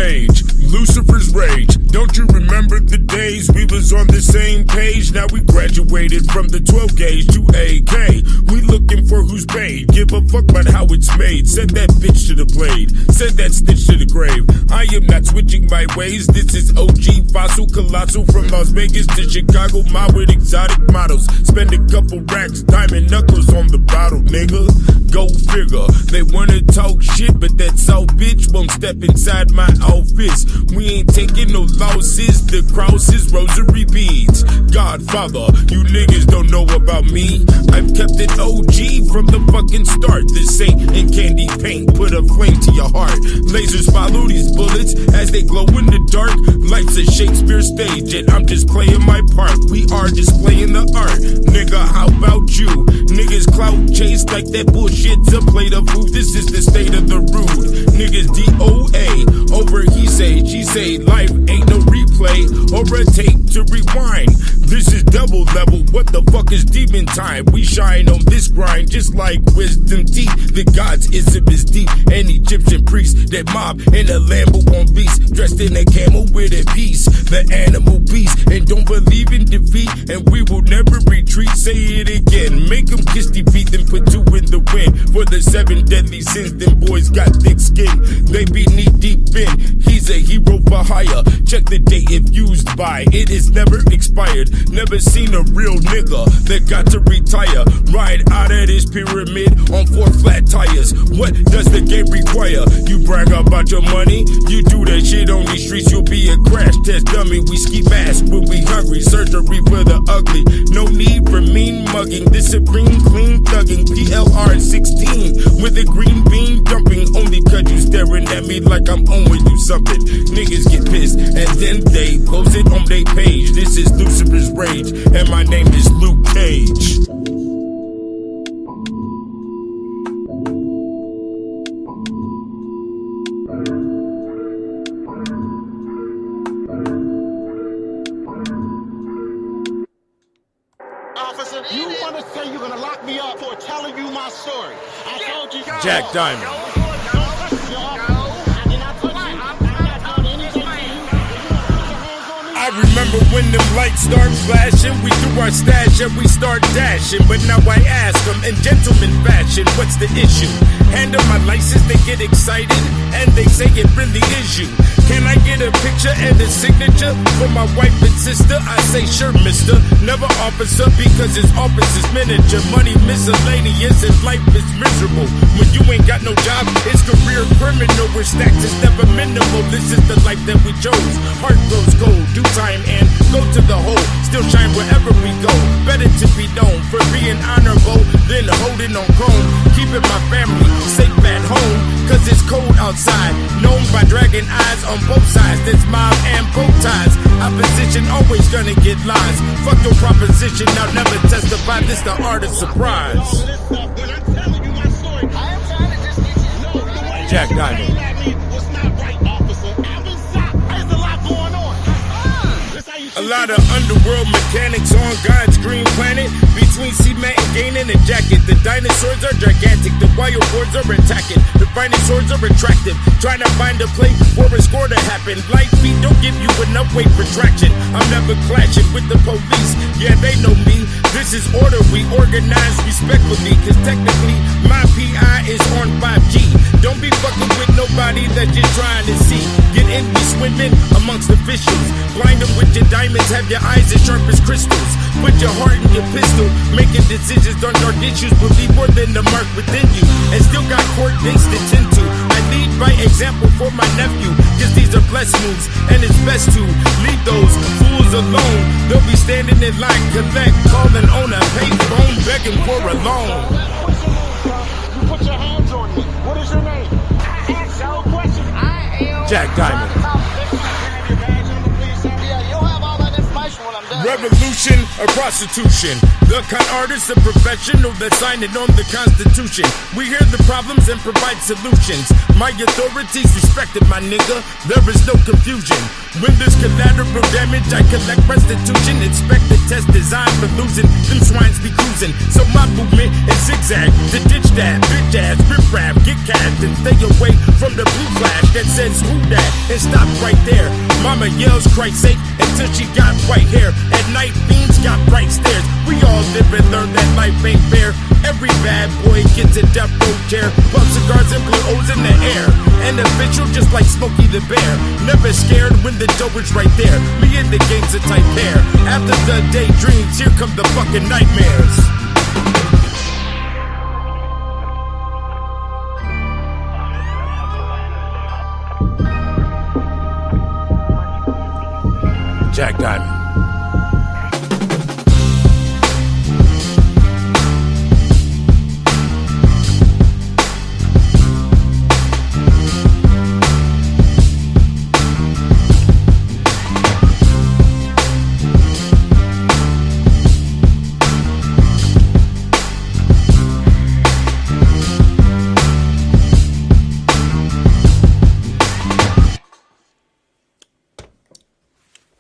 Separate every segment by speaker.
Speaker 1: Cage, Lucifer's Rage. Don't you remember the days we was on the same page? Now we graduated from the 12 gauge to AK. We looking for who's paid. Give a fuck about how it's made. Send that bitch to the blade. Send that stitch to the grave. I am not switching my ways. This is OG Fossil Colossal from Las Vegas to Chicago. My with exotic models. Spend a couple racks, diamond knuckles on the bottle, nigga. Go figure. They wanna talk shit, but that soft bitch won't step inside my office. We ain't taking no losses. The crosses, rosary beads. Godfather, you niggas don't know about me. I've kept it OG from the fucking start. This ain't in candy paint. Put a flame to your heart. Lasers follow these bullets as they glow in the dark. Life's a Shakespeare stage, and I'm just playing my part. We are just playing the art. Nigga, how about you? Niggas clout chase like that bullshit's a plate of food. This is the state of the rude. Niggas DOA over he say, she say. Life ain't no replay or a tape to rewind. This is double level. What the fuck is demon time? We shine on this grind just like wisdom teeth. The God's ism is deep. An Egyptian priest that mob in a Lambo on beast, dressed in a camel with a piece. The animal beast and don't believe in defeat, and we will never retreat. Say it again. Make them kiss their feet, then put two in the wind. For the 7 deadly sins, them boys got thick skin. They be knee deep in. He's a hero for hire. Check the date if used by. It is never expired. Never seen a real nigga that got to retire. Ride out of this pyramid on 4 flat tires. What does the game require? You brag about your money. You do that shit on these streets, you'll be a crash test dummy. We ski mask when we hungry. Surgery for the ugly. No need for mean mugging. This supreme clean thugging. PLR 16 with a green bean dumping. Only cause you staring at me like I'm owing you something. Niggas get pissed and then they post it on their page. This is Lucifer's Rage and my name is Luke Cage.
Speaker 2: Officer, you want to say you're going to lock me up for telling you my story? I told you.
Speaker 1: Jack Diamond. I remember when them lights start flashing. We threw our stash and we start dashing. But now I ask them in gentleman fashion, what's the issue? Hand them my license, they get excited, and they say it really is you. Can I get a picture and a signature for my wife and sister? I say sure, mister. Never officer because his office is miniature. Money miscellaneous and life is miserable. When you ain't got no job, it's career criminal. Where stacks is never minimal. This is the life that we chose. Heart grows cold, do time and go to the hole. Still shine wherever we go. Better to be known for being honorable than holding on chrome. Keeping my family safe at home, cause it's cold outside. Known by dragging eyes on both sides. That's mob and bow ties. Opposition always gonna get lies. Fuck your proposition, I'll never testify. This the art of surprise. Jack Diamond. A lot of underworld mechanics on God's green planet. Between cement and gaining a jacket. The dinosaurs are gigantic. The wild boards are attacking. The finest swords are attractive. Trying to find a plate for a score to happen. Light feet don't give you enough weight for traction. I'm never clashing with the police. Yeah, they know me. This is order. We organize respectfully. Cause technically, my PI is on 5G. Don't be fucking with nobody that you're trying to see. Get in, be swimming amongst officials. Blind them with your diamonds, have your eyes as sharp as crystals. Put your heart in your pistol. Making decisions on dark issues will be more than the mark within you. And still got court dates to tend to. I lead by example for my nephew. Cause these are blessed moves, and it's best to leave those fools alone. They'll be standing in line, collect, calling on a pay phone, begging for a loan.
Speaker 2: You put your hands on me. What is your name?
Speaker 1: Jack Diamond. Revolution or prostitution? The con artist, a professional that's signing on the Constitution. We hear the problems and provide solutions. My authorities respected, my nigga. There is no confusion. When there's collateral damage, I collect restitution. Expect the test designed for losing. Them swines be cruising. So my movement is zigzag. To ditch that bitch ass, rip rap, get cash, and stay away from the blue flash. that says who that and stopped right there. Mama yells Christ's sake until she got white hair. At night fiends got bright stares. We all live and learn that life ain't fair. Every bad boy gets a death row chair. Puff cigars and blow O's in the air. And official just like Smokey the Bear. Never scared when the dough is right there. Me and the gang's a tight pair. After the daydreams, here come the fucking nightmares. Jack Diamond.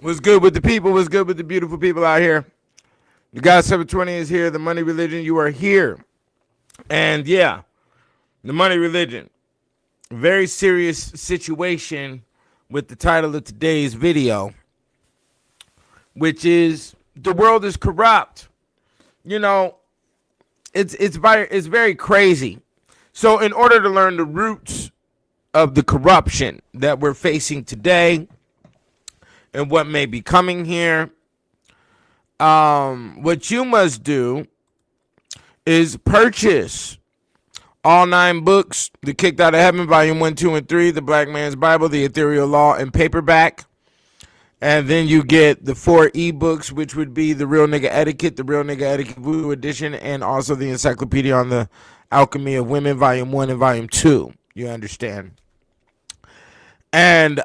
Speaker 3: What's good with the people? What's good with the beautiful people out here? The guy 720 is here. The Money Religion, you are here. And yeah, the Money Religion. Very serious situation with the title of today's video, which is the world is corrupt. You know, it's very crazy. So in order to learn the roots of the corruption that we're facing today, and what may be coming here, what you must do is purchase all 9 books: The Kicked Out of Heaven, Volume 1, 2, and 3, The Black Man's Bible, The Ethereal Law, and Paperback. And then you get the 4 ebooks, which would be The Real Nigga Etiquette, The Real Nigga Etiquette Voodoo Edition, and also the Encyclopedia on the Alchemy of Women, Volume 1 and Volume 2. You understand? And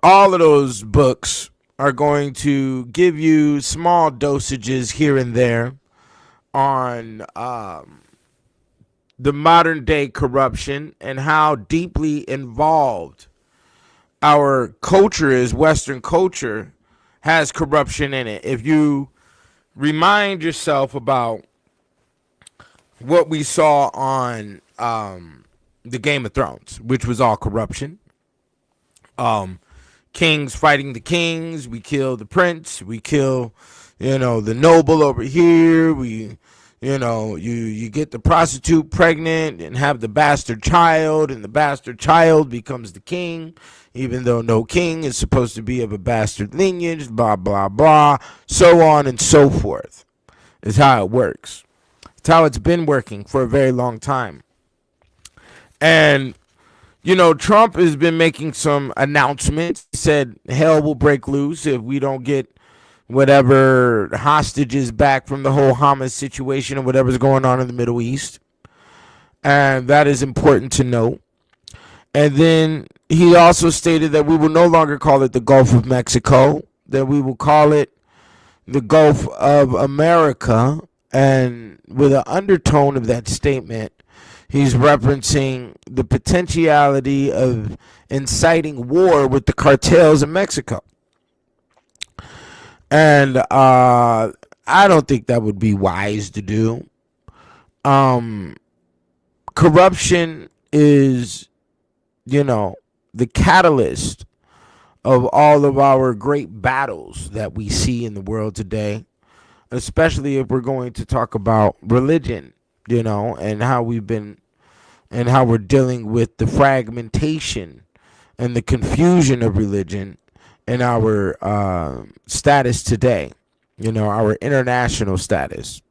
Speaker 3: all of those books are going to give you small dosages here and there on the modern day corruption and how deeply involved our culture is. Western culture has corruption in it. If you remind yourself about what we saw on the Game of Thrones, which was all corruption, kings fighting the kings. We kill the prince. We kill, the noble over here. We, you get the prostitute pregnant and have the bastard child, and the bastard child becomes the king, even though no king is supposed to be of a bastard lineage, blah, blah, blah, so on and so forth is how it works. It's how it's been working for a very long time. And Trump has been making some announcements. He said hell will break loose if we don't get whatever hostages back from the whole Hamas situation or whatever's going on in the Middle East. And that is important to note. And then he also stated that we will no longer call it the Gulf of Mexico, that we will call it the Gulf of America. And with an undertone of that statement, he's referencing the potentiality of inciting war with the cartels in Mexico. And I don't think that would be wise to do. Corruption is, the catalyst of all of our great battles that we see in the world today, especially if we're going to talk about religion, and how we're dealing with the fragmentation and the confusion of religion in our status today, our international status.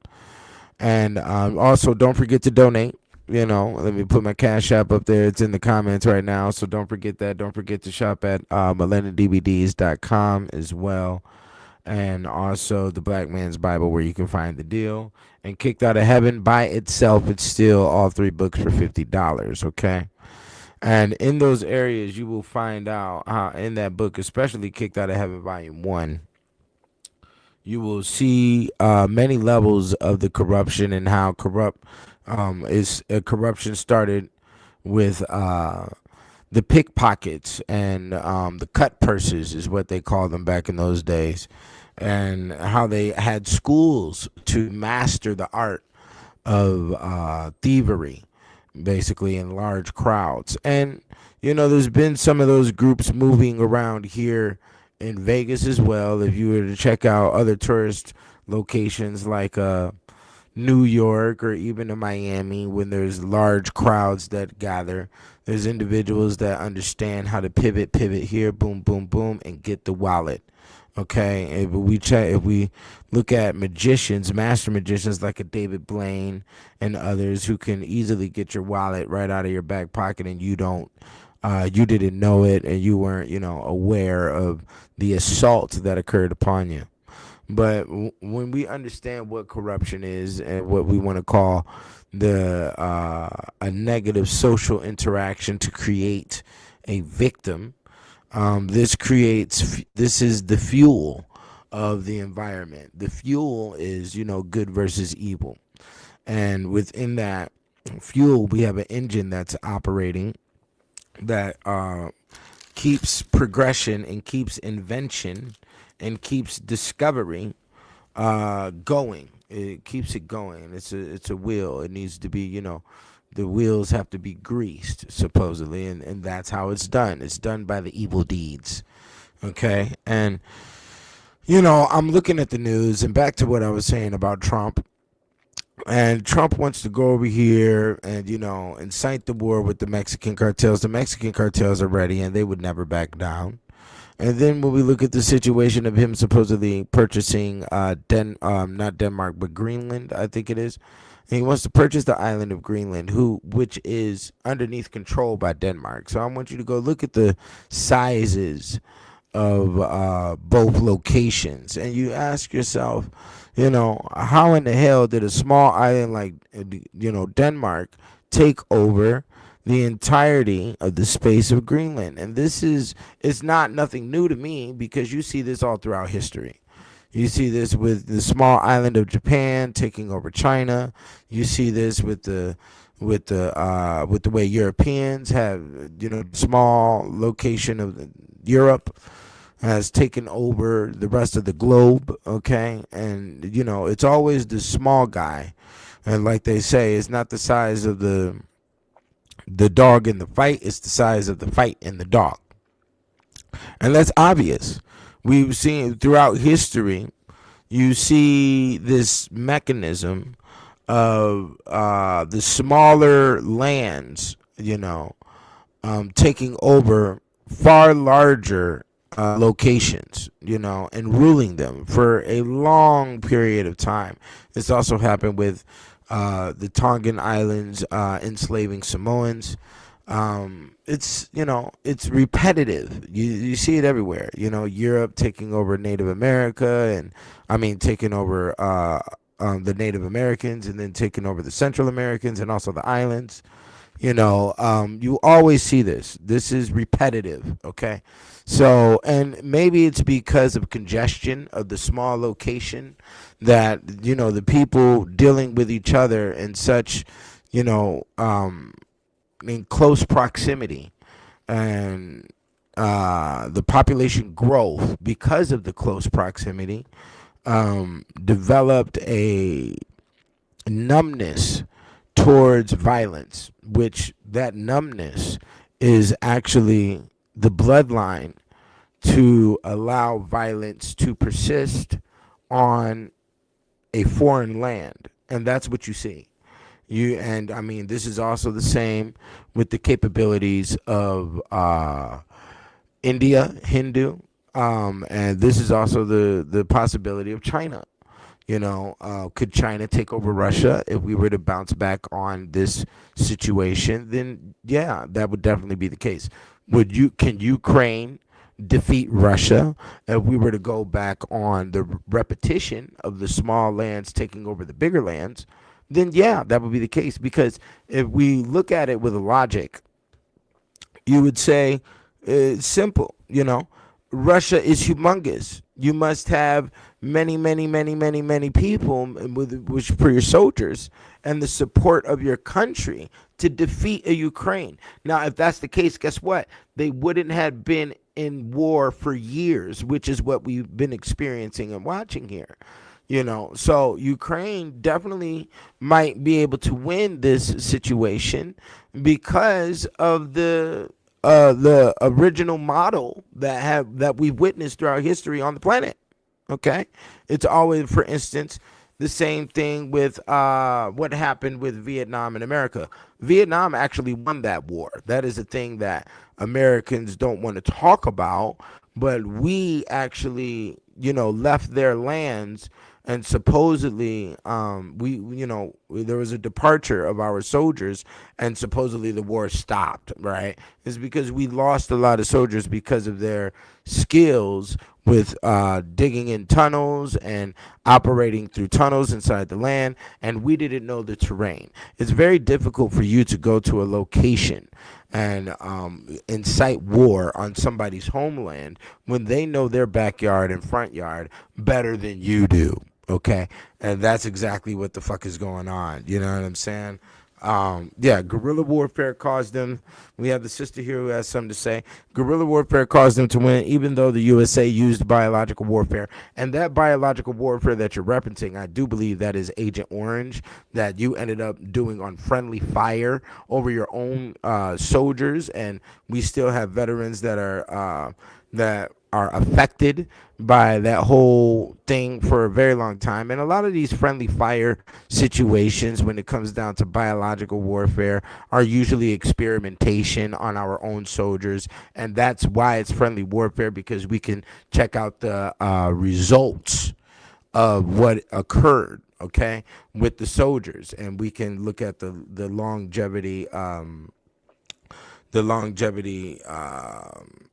Speaker 3: And also, don't forget to donate. Let me put my Cash App up there. It's in the comments right now, so don't forget that. Don't forget to shop at millenniumdvds.com as well. And also the Black Man's Bible, where you can find the deal. And Kicked Out of Heaven by itself, it's still all 3 books for $50, okay? And in those areas, you will find out how in that book, especially Kicked Out of Heaven Volume 1, you will see many levels of the corruption and how corruption started with the pickpockets and the cut purses is what they called them back in those days, and how they had schools to master the art of thievery basically in large crowds. And, there's been some of those groups moving around here in Vegas as well. If you were to check out other tourist locations like New York or even in Miami, when there's large crowds that gather, there's individuals that understand how to pivot here, boom, boom, boom, and get the wallet. Okay, if we look at magicians, master magicians like a David Blaine and others who can easily get your wallet right out of your back pocket, and you didn't know it, and you weren't, aware of the assault that occurred upon you. But when we understand what corruption is and what we want to call a negative social interaction to create a victim, this is the fuel of the environment. The fuel is, good versus evil. And within that fuel, we have an engine that's operating that keeps progression and keeps invention and keeps discovery going. It keeps it going. It's a wheel. It needs to be, the wheels have to be greased, supposedly, and that's how it's done. It's done by the evil deeds. Okay? And, I'm looking at the news, and back to what I was saying about Trump. And Trump wants to go over here and, incite the war with the Mexican cartels. The Mexican cartels are ready, and they would never back down. And then when we look at the situation of him supposedly purchasing not Denmark, but Greenland, I think it is. And he wants to purchase the island of Greenland, which is underneath control by Denmark. So I want you to go look at the sizes of both locations. And you ask yourself, how in the hell did a small island like, Denmark take over the entirety of the space of Greenland? And it's not nothing new to me, because you see this all throughout history. You see this with the small island of Japan taking over China. You see this with the way Europeans have, small location of Europe has taken over the rest of the globe. Okay, and it's always the small guy, and like they say, it's not the size of the dog in the fight, it's the size of the fight in the dog. And that's obvious. We've seen throughout history, you see this mechanism of the smaller lands, taking over far larger locations, and ruling them for a long period of time. This also happened with the Tongan Islands enslaving Samoans. It's repetitive. You see it everywhere. Europe taking over Native America, taking over the Native Americans, and then taking over the Central Americans and also the islands. You always see this. This is repetitive, okay? So, and maybe it's because of congestion of the small location that, the people dealing with each other in such, in close proximity, and the population growth because of the close proximity developed a numbness towards violence, which that numbness is actually the bloodline to allow violence to persist on a foreign land. And that's what you see. This is also the same with the capabilities of India, Hindu, and this is also the possibility of China. Could China take over Russia if we were to bounce back on this situation? Then, yeah, that would definitely be the case. Can Ukraine defeat Russia if we were to go back on the repetition of the small lands taking over the bigger lands? Then, yeah, that would be the case. Because if we look at it with a logic, you would say it's simple, Russia is humongous. You must have many, many, many, many, many people which for your soldiers and the support of your country to defeat a Ukraine. Now, if that's the case, guess what? They wouldn't have been in war for years, which is what we've been experiencing and watching here. So Ukraine definitely might be able to win this situation because of the original model that we've witnessed throughout history on the planet. Okay, it's always, for instance, the same thing with what happened with Vietnam and America. Vietnam actually won that war. That is a thing that Americans don't want to talk about, but we actually, left their lands, and supposedly there was a departure of our soldiers, and supposedly the war stopped, right? It's because we lost a lot of soldiers because of their skills with digging in tunnels and operating through tunnels inside the land, and we didn't know the terrain. It's very difficult for you to go to a location and incite war on somebody's homeland when they know their backyard and front yard better than you do. Okay, and that's exactly what the fuck is going on. You know what I'm saying? Guerrilla warfare caused them. We have the sister here who has something to say. Guerrilla warfare caused them to win, even though the USA used biological warfare. And that biological warfare that you're referencing, I do believe that is Agent Orange, that you ended up doing on friendly fire over your own soldiers. And we still have veterans that are affected by that whole thing for a very long time. And a lot of these friendly fire situations, when it comes down to biological warfare, are usually experimentation on our own soldiers. And that's why it's friendly warfare, because we can check out the results of what occurred, okay, with the soldiers. And we can look at the longevity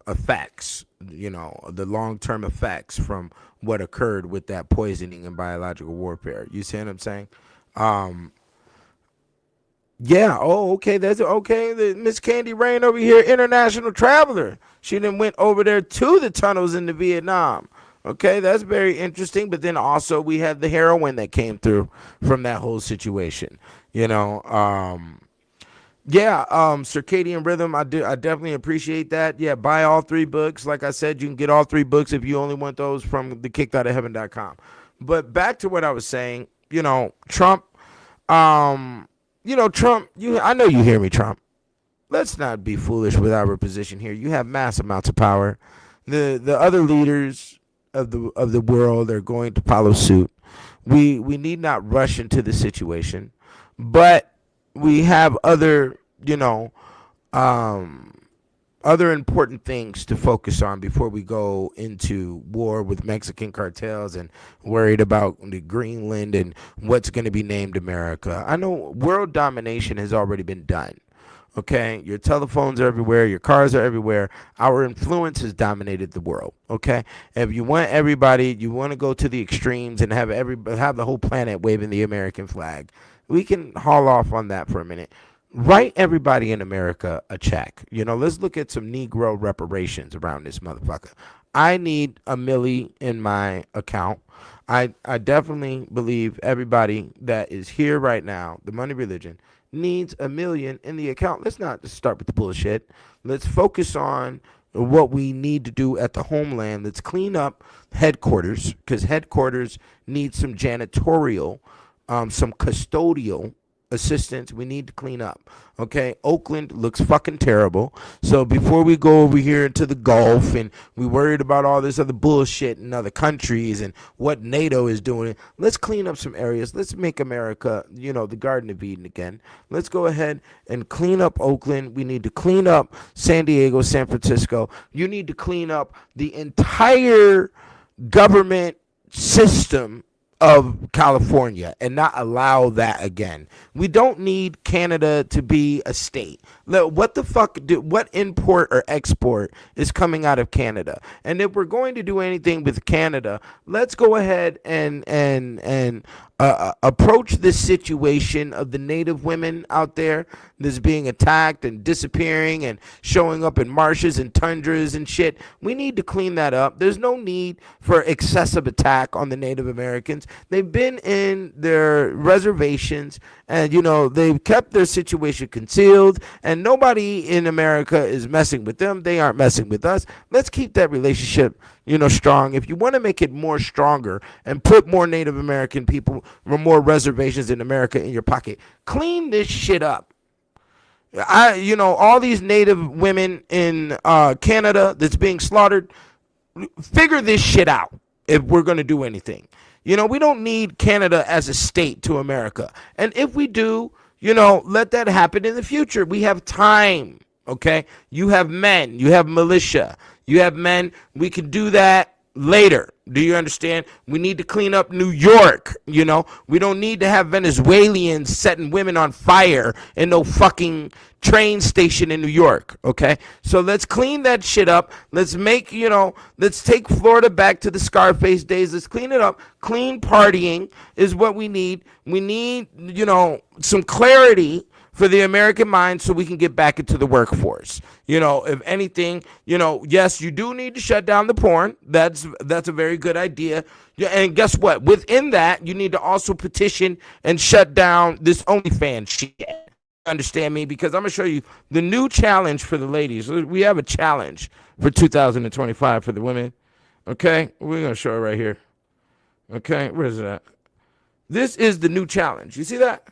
Speaker 3: effects, the long-term effects from what occurred with that poisoning and biological warfare. You see what I'm saying? Okay. That's okay. The Miss Candy Rain over here, international traveler. She then went over there to the tunnels in the Vietnam. Okay, that's very interesting. But then also we had the heroin that came through from that whole situation. Circadian Rhythm, I definitely appreciate that. Yeah, buy all 3 books. Like I said, you can get all 3 books if you only want those from the kickedoutofheaven.com. But back to what I was saying, Trump, Trump, I know you hear me, Trump. Let's not be foolish with our position here. You have mass amounts of power. The other leaders of the world are going to follow suit. We need not rush into the situation, but we have other important things to focus on before we go into war with Mexican cartels and worried about the Greenland and what's going to be named America. I know world domination has already been done. Okay, your telephones are everywhere, your cars are everywhere. Our influence has dominated the world. Okay, if you want everybody, you want to go to the extremes and have the whole planet waving the American flag. We can haul off on that for a minute. Write everybody in America a check. Let's look at some Negro reparations around this motherfucker. I need $1 million in my account. I definitely believe everybody that is here right now, the money religion, needs $1 million in the account. Let's not just start with the bullshit. Let's focus on what we need to do at the homeland. Let's clean up headquarters, because headquarters needs some janitorial, some custodial assistance. We need to clean up. Okay, Oakland looks fucking terrible. So before we go over here into the Gulf and we worried about all this other bullshit in other countries and what NATO is doing, let's clean up some areas. Let's make America, the Garden of Eden again. Let's go ahead and clean up Oakland. We need to clean up San Diego, San Francisco. You need to clean up the entire government system of California and not allow that again. We don't need Canada to be a state. What the fuck what import or export is coming out of Canada? And if we're going to do anything with Canada, let's go ahead and approach this situation of the Native women out there that's being attacked and disappearing and showing up in marshes and tundras and shit. We need to clean that up. There's no need for excessive attack on the Native Americans. They've been in their reservations and, they've kept their situation concealed. And and nobody in America is messing with them. They aren't messing with us. Let's keep that relationship, strong. If you want to make it more stronger and put more Native American people or more reservations in America in your pocket, clean this shit up. All these Native women in Canada that's being slaughtered, figure this shit out if we're going to do anything. We don't need Canada as a state to America. And if we do, let that happen in the future. We have time, okay? You have men, you have militia, you have men. We can do that later. Do you understand? We need to clean up New York, We don't need to have Venezuelans setting women on fire in no fucking train station in New York, okay? So let's clean that shit up. Let's make, let's take Florida back to the Scarface days. Let's clean it up. Clean partying is what we need. We need, some clarity for the American mind so we can get back into the workforce. If anything, yes, you do need to shut down the porn. That's a very good idea. And guess what? Within that, you need to also petition and shut down this OnlyFans shit. Understand me? Because I'm going to show you the new challenge for the ladies. We have a challenge for 2025 for the women. Okay? We're going to show it right here. Okay? Where is it at? This is the new challenge. You see that?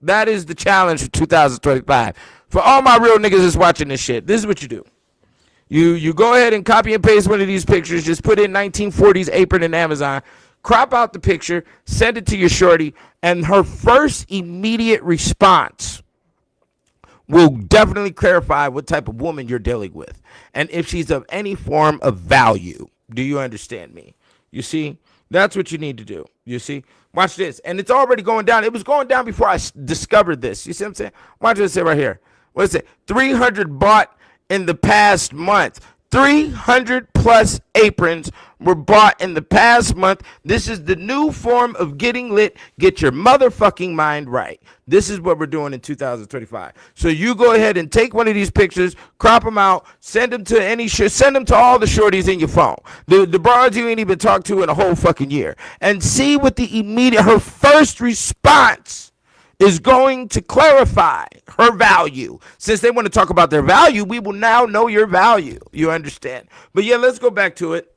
Speaker 3: That is the challenge for 2025. For all my real niggas that's watching this shit, this is what you do. You go ahead and copy and paste one of these pictures. Just put in 1940s apron in Amazon. Crop out the picture. Send it to your shorty. And her first immediate response will definitely clarify what type of woman you're dealing with. And if she's of any form of value. Do you understand me? You see? That's what you need to do. You see? Watch this. And it's already going down. It was going down before I discovered this. You see what I'm saying? Watch this right here. What is it? 300 bought in the past month. 300 plus aprons were bought in the past month. This is the new form of getting lit. Get your motherfucking mind right. This is what we're doing in 2025. So you go ahead and take one of these pictures, crop them out, send them to send them to all the shorties in your phone. The broads you ain't even talked to in a whole fucking year. And see what her first response is going to clarify her value. Since they want to talk about their value, we will now know your value. You understand? But yeah, let's go back to it.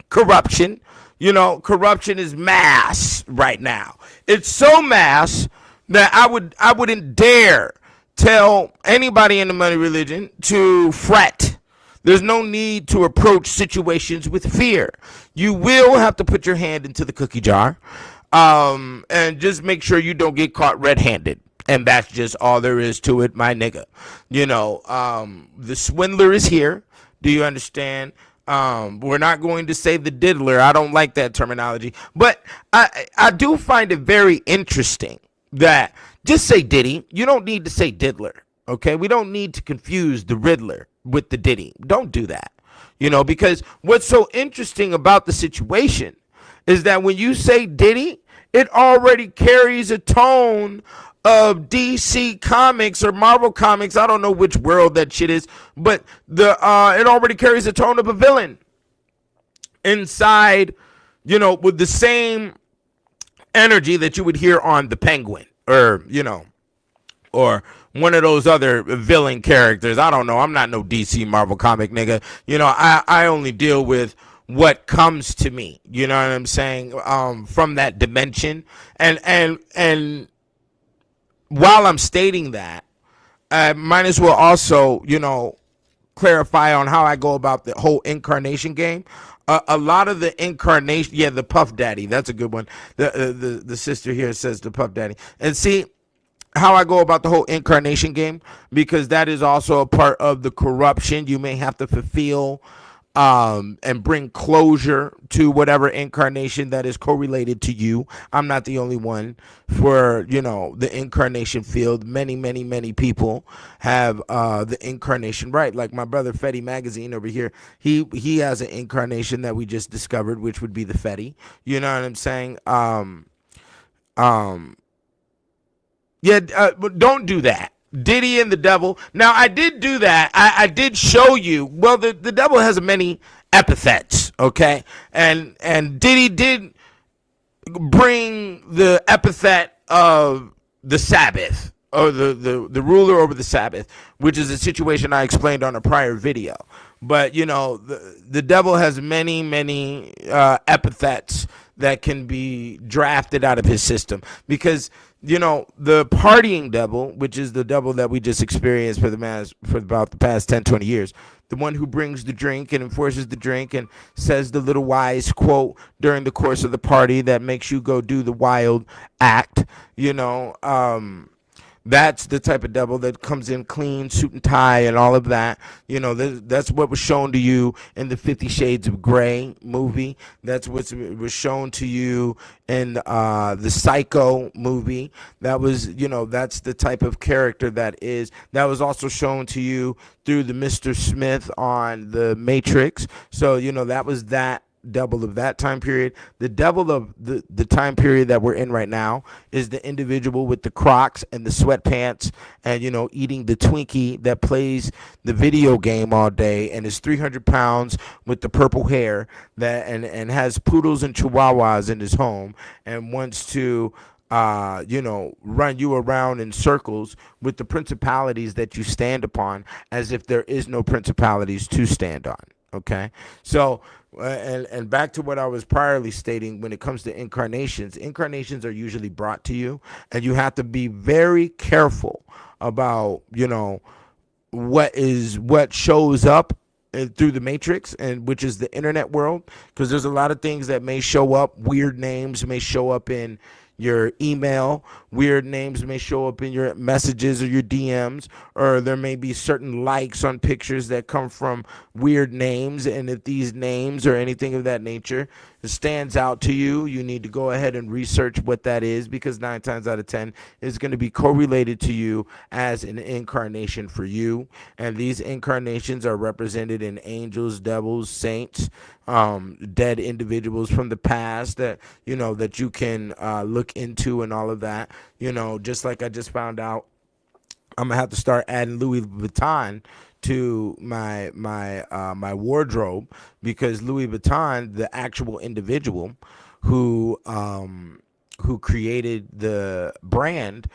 Speaker 3: Corruption. Corruption is mass right now. It's so mass that I wouldn't dare tell anybody in the money religion to fret. There's no need to approach situations with fear. You will have to put your hand into the cookie jar. And just make sure you don't get caught red-handed. And that's just all there is to it, my nigga. The swindler is here. Do you understand? We're not going to say the diddler. I don't like that terminology. But I do find it very interesting that just say Diddy. You don't need to say diddler. Okay? We don't need to confuse the Riddler with the Diddy. Don't do that. Because what's so interesting about the situation is that when you say Diddy, it already carries a tone of DC Comics or Marvel Comics. I don't know which world that shit is, but it already carries a tone of a villain inside, with the same energy that you would hear on the Penguin or one of those other villain characters. I don't know. I'm not no DC Marvel comic nigga. I only deal with what comes to me, you know what I'm saying, from that dimension. And while I'm stating that, I might as well also, clarify on how I go about the whole incarnation game. A lot of the incarnation, the Puff Daddy, that's a good one. The sister here says the Puff Daddy. And see how I go about the whole incarnation game, because that is also a part of the corruption. You may have to fulfill and bring closure to whatever incarnation that is correlated to you. I'm not the only one for, the incarnation field. Many, many, many people have the incarnation right. Like my brother Fetty Magazine over here, he has an incarnation that we just discovered, which would be the Fetty. You know what I'm saying? But don't do that. Diddy and the devil. Now, I did do that. I did show you. Well, the devil has many epithets, okay? And Diddy did bring the epithet of the Sabbath, or the ruler over the Sabbath, which is a situation I explained on a prior video. But the devil has many epithets that can be drafted out of his system, because the partying devil, which is the devil that we just experienced for about the past 10-20 years, the one who brings the drink and enforces the drink and says the little wise quote during the course of the party that makes you go do the wild act. That's the type of devil that comes in clean, suit and tie, and all of that. That's what was shown to you in the 50 Shades of Grey movie. That's what was shown to you in the Psycho movie. That's the type of character that was also shown to you through the Mr. Smith on the Matrix. So, that was that devil of that time period. The devil of the time period that we're in right now is the individual with the Crocs and the sweatpants and eating the Twinkie that plays the video game all day and is 300 pounds with the purple hair that and has poodles and chihuahuas in his home and wants to run you around in circles with the principalities that you stand upon, as if there is no principalities to stand on. Okay, so and back to what I was priorly stating, when it comes to incarnations are usually brought to you, and you have to be very careful about what shows up through the matrix, and which is the internet world, because there's a lot of things that may show up. Weird names may show up in your email, weird names may show up in your messages or your DMs, or there may be certain likes on pictures that come from weird names. And if these names or anything of that nature stands out to you, you need to go ahead and research what that is, because 9 times out of 10 is going to be correlated to you as an incarnation for you. And these incarnations are represented in angels, devils, saints, dead individuals from the past that you can look into, and all of that. Just like I just found out, I'm gonna have to start adding Louis Vuitton to my wardrobe, because Louis Vuitton, the actual individual who created the brand,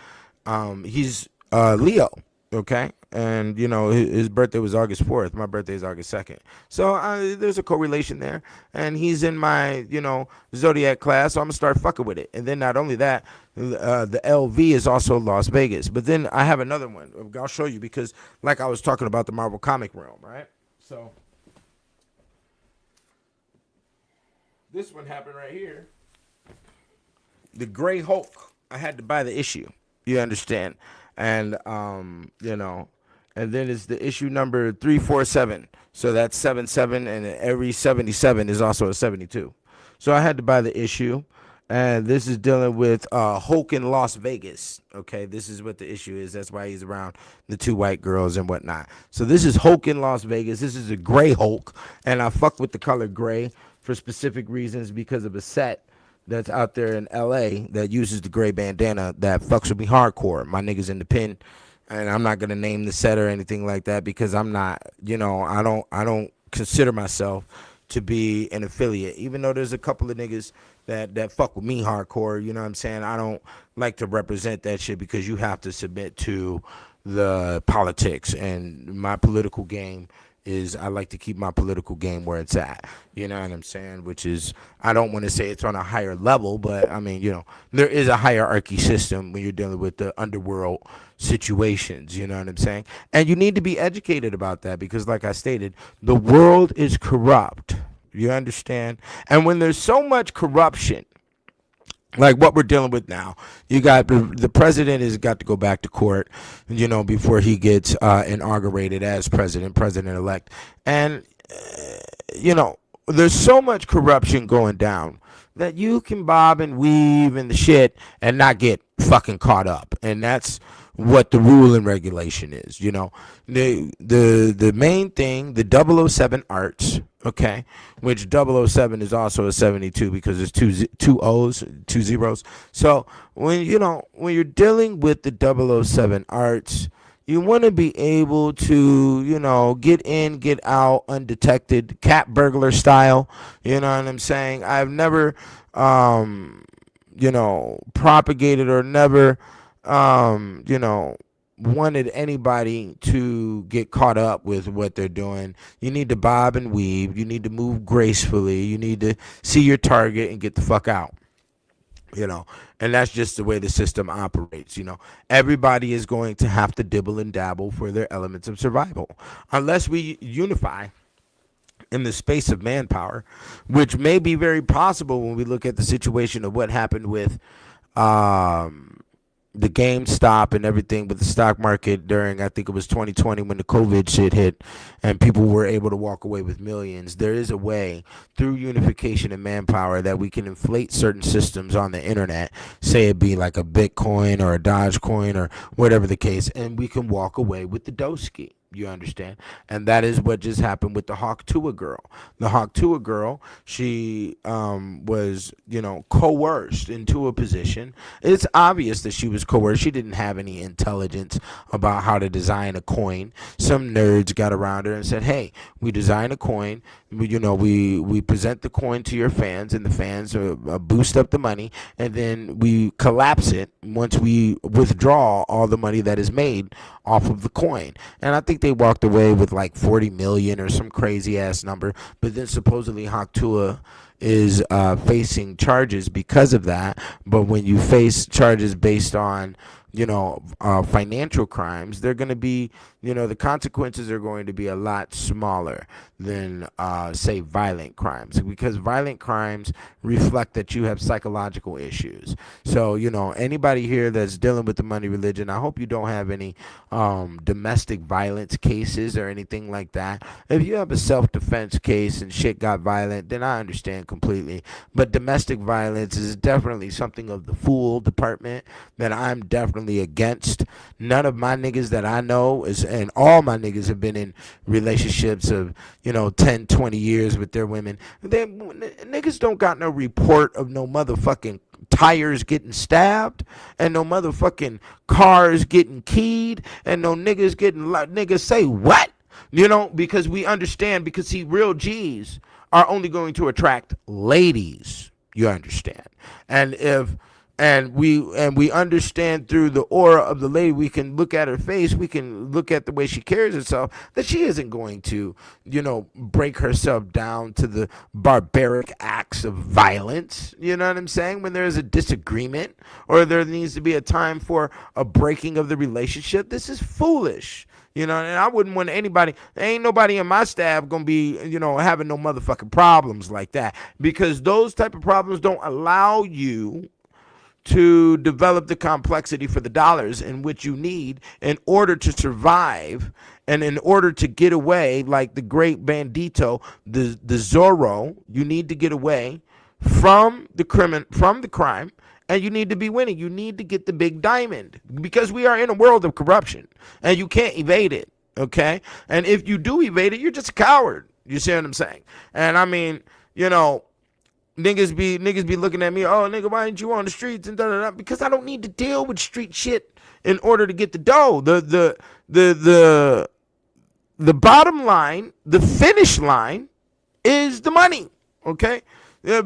Speaker 3: he's Leo. Okay, and his birthday was August 4th. My birthday is August 2nd. So there's a correlation there, and he's in my zodiac class, so I'm gonna start fucking with it. And then not only that, the LV is also Las Vegas. But then I have another one. I'll show you, because like I was talking about the Marvel comic realm, right? So this one happened right here. The Gray Hulk. I had to buy the issue. You understand? And and then it's the issue number 347. So that's 77, and every 77 is also a 72. So I had to buy the issue, and this is dealing with Hulk in Las Vegas. Okay, this is what the issue is. That's why he's around the 2 white girls and whatnot. So this is Hulk in Las Vegas. This is a gray Hulk, and I fuck with the color gray for specific reasons, because of a set that's out there in LA that uses the gray bandana that fucks with me hardcore. My niggas in the pen, and I'm not gonna name the set or anything like that, because I'm not, I don't consider myself to be an affiliate, even though there's a couple of niggas that fuck with me hardcore. You know what I'm saying? I don't like to represent that shit, because you have to submit to the politics, and my political game is, I like to keep my political game where it's at. You know what I'm saying? Which is, I don't want to say it's on a higher level, but I mean, there is a hierarchy system when you're dealing with the underworld situations. You know what I'm saying? And you need to be educated about that, because like I stated, the world is corrupt. You understand? And when there's so much corruption, like what we're dealing with now, you got the president has got to go back to court, before he gets inaugurated as president-elect. And, there's so much corruption going down that you can bob and weave in the shit and not get fucking caught up. And that's what the rule and regulation is. The main thing, the 007 arts, okay, which 007 is also a 72, because there's two O's, 2 zeros. So when you're dealing with the 007 arts, you want to be able to, get in, get out undetected, cat burglar style. You know what I'm saying? I've never, propagated or never wanted anybody to get caught up with what they're doing. You need to bob and weave. You need to move gracefully. You need to see your target and get the fuck out. And that's just the way the system operates. Everybody is going to have to dibble and dabble for their elements of survival unless we unify in the space of manpower, which may be very possible when we look at the situation of what happened with the GameStop and everything with the stock market during, I think it was 2020 when the COVID shit hit and people were able to walk away with millions. There is a way through unification and manpower that we can inflate certain systems on the internet, say it be like a Bitcoin or a Dogecoin or whatever the case, and we can walk away with the Doski. You understand? And that is what just happened with the Hawk Tuah girl. The Hawk Tuah girl, she was, coerced into a position. It's obvious that she was coerced. She didn't have any intelligence about how to design a coin. Some nerds got around her and said, hey, we design a coin. We present the coin to your fans, and the fans boost up the money, and then we collapse it once we withdraw all the money that is made off of the coin. And I think they walked away with like 40 million or some crazy ass number. But then supposedly Hawk Tuah is facing charges because of that. But when you face charges based on financial crimes, they're going to be, the consequences are going to be a lot smaller than, say, violent crimes, because violent crimes reflect that you have psychological issues. So, anybody here that's dealing with the money religion, I hope you don't have any domestic violence cases or anything like that. If you have a self-defense case and shit got violent, then I understand completely. But domestic violence is definitely something of the fool department that I'm definitely against. None of my niggas that I know and all my niggas have been in relationships of 10, 20 years with their women. Niggas don't got no report of no motherfucking tires getting stabbed and no motherfucking cars getting keyed and no niggas say what? Because we understand, because see, real G's are only going to attract ladies. You understand? And we understand through the aura of the lady, we can look at her face, we can look at the way she carries herself, that she isn't going to, break herself down to the barbaric acts of violence. You know what I'm saying? When there's a disagreement or there needs to be a time for a breaking of the relationship, this is foolish. And I wouldn't want anybody, there ain't nobody in my staff gonna be, having no motherfucking problems like that, because those type of problems don't allow you to develop the complexity for the dollars in which you need in order to survive and in order to get away, like the great Bandito, the Zorro. You need to get away from the crime, and you need to be winning. You need to get the big diamond, because we are in a world of corruption and you can't evade it. Okay. And if you do evade it, you're just a coward. You see what I'm saying? And I mean, niggas be looking at me, oh nigga, why ain't you on the streets and da da da? Because I don't need to deal with street shit in order to get the dough. The bottom line, the finish line, is the money. Okay,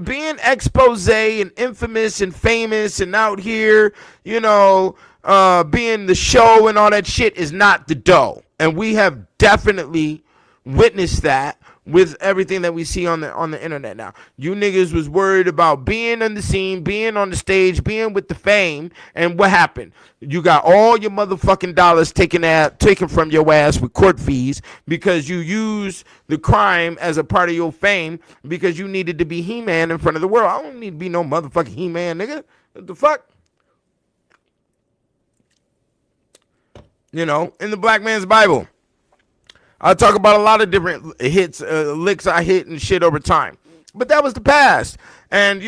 Speaker 3: being expose and infamous and famous and out here, being the show and all that shit is not the dough, and we have definitely witnessed that with everything that we see on the internet now. You niggas was worried about being on the scene, being on the stage, being with the fame, and what happened? You got all your motherfucking dollars taken from your ass with court fees because you used the crime as a part of your fame because you needed to be He-Man in front of the world. I don't need to be no motherfucking He-Man, nigga. What the fuck? In the Black Man's Bible, I talk about a lot of different hits, licks I hit and shit over time. But that was the past. And,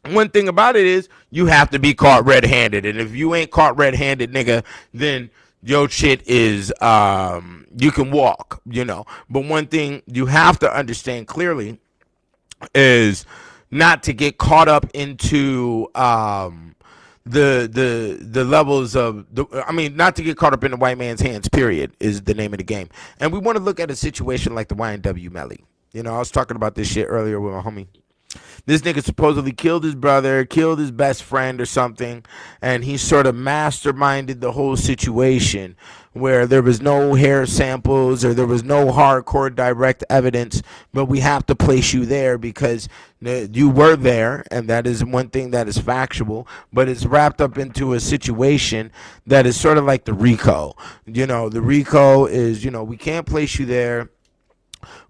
Speaker 3: one thing about it is you have to be caught red-handed. And if you ain't caught red-handed, nigga, then your shit is, you can walk, But one thing you have to understand clearly is not to get caught up into the levels of not to get caught up in the white man's hands, period, is the name of the game. And we want to look at a situation like the YNW Melly. I was talking about this shit earlier with my homie This nigga supposedly killed his brother, killed his best friend or something, and he sort of masterminded the whole situation where there was no hair samples or there was no hardcore direct evidence, but we have to place you there because you were there, and that is one thing that is factual, but it's wrapped up into a situation that is sort of like the RICO. The RICO is, we can't place you there.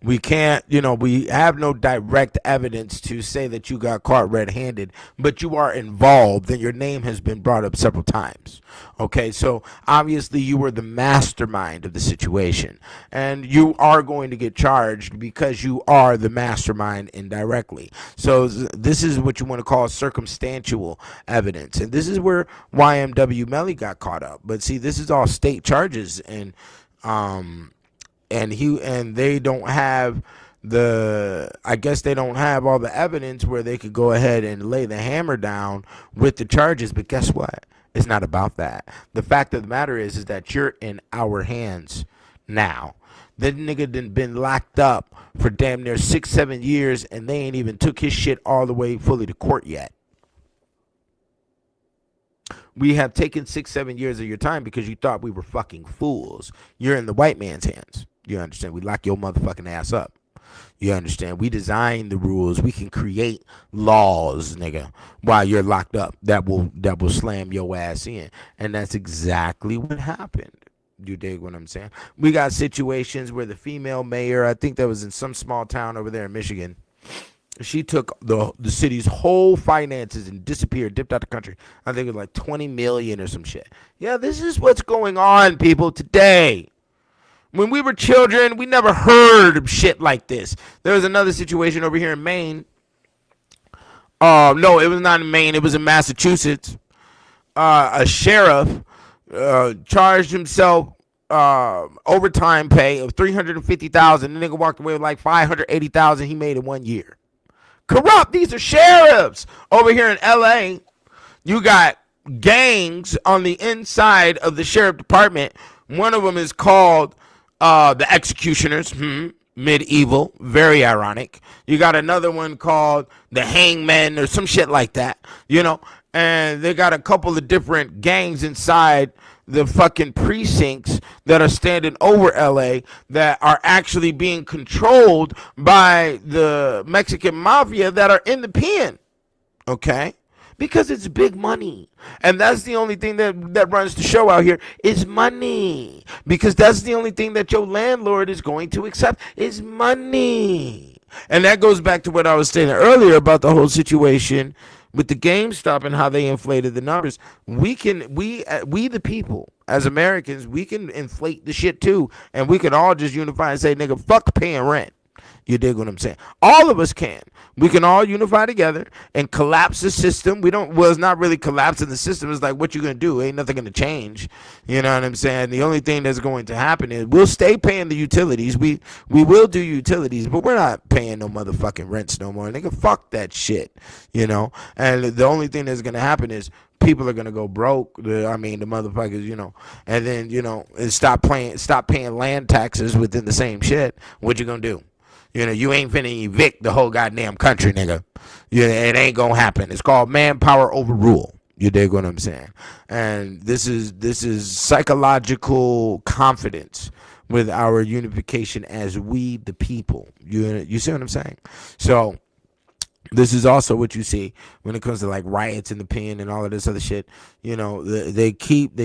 Speaker 3: We can't, we have no direct evidence to say that you got caught red-handed, but you are involved and your name has been brought up several times. Okay, so obviously you were the mastermind of the situation, and you are going to get charged because you are the mastermind indirectly. So this is what you want to call circumstantial evidence, and this is where YMW Melly got caught up. But see, this is all state charges, and they don't have I guess they don't have all the evidence where they could go ahead and lay the hammer down with the charges. But guess what? It's not about that. The fact of the matter is that you're in our hands now. That nigga done been locked up for damn near 6-7 years, and they ain't even took his shit all the way fully to court yet. We have taken 6-7 years of your time because you thought we were fucking fools. You're in the white man's hands. You understand? We lock your motherfucking ass up. You understand? We design the rules. We can create laws, nigga, while you're locked up that will slam your ass in. And that's exactly what happened. You dig what I'm saying? We got situations where the female mayor, I think that was in some small town over there in Michigan, she took the city's whole finances and disappeared, dipped out the country. I think it was like 20 million or some shit. Yeah, this is what's going on, people, today. When we were children, we never heard of shit like this. There was another situation over here in Maine. No, it was not in Maine. It was in Massachusetts. A sheriff charged himself overtime pay of $350,000. The nigga walked away with like $580,000 he made in 1 year. Corrupt. These are sheriffs. Over here in L.A., you got gangs on the inside of the sheriff department. One of them is called the Executioners. Medieval. Very ironic. You got another one called the Hangmen or some shit like that. And they got a couple of different gangs inside the fucking precincts that are standing over LA that are actually being controlled by the Mexican mafia that are in the pen. Okay? Because it's big money. And that's the only thing that runs the show out here is money. Because that's the only thing that your landlord is going to accept is money. And that goes back to what I was saying earlier about the whole situation with the GameStop and how they inflated the numbers. We the people, as Americans, we can inflate the shit too. And we can all just unify and say, nigga, fuck paying rent. You dig what I'm saying? All of us can. We can all unify together and collapse the system. It's not really collapsing the system. It's like, what you going to do? Ain't nothing going to change. You know what I'm saying? The only thing that's going to happen is we'll stay paying the utilities. We will do utilities, but we're not paying no motherfucking rents no more. Nigga, fuck that shit. And the only thing that's going to happen is people are going to go broke. The motherfuckers, and then, and stop paying land taxes within the same shit. What you going to do? You ain't finna evict the whole goddamn country, nigga. It ain't gonna happen. It's called manpower over rule. You dig what I'm saying? And this is psychological confidence with our unification as we the people. You see what I'm saying? So this is also what you see when it comes to like riots in the pen and all of this other shit. They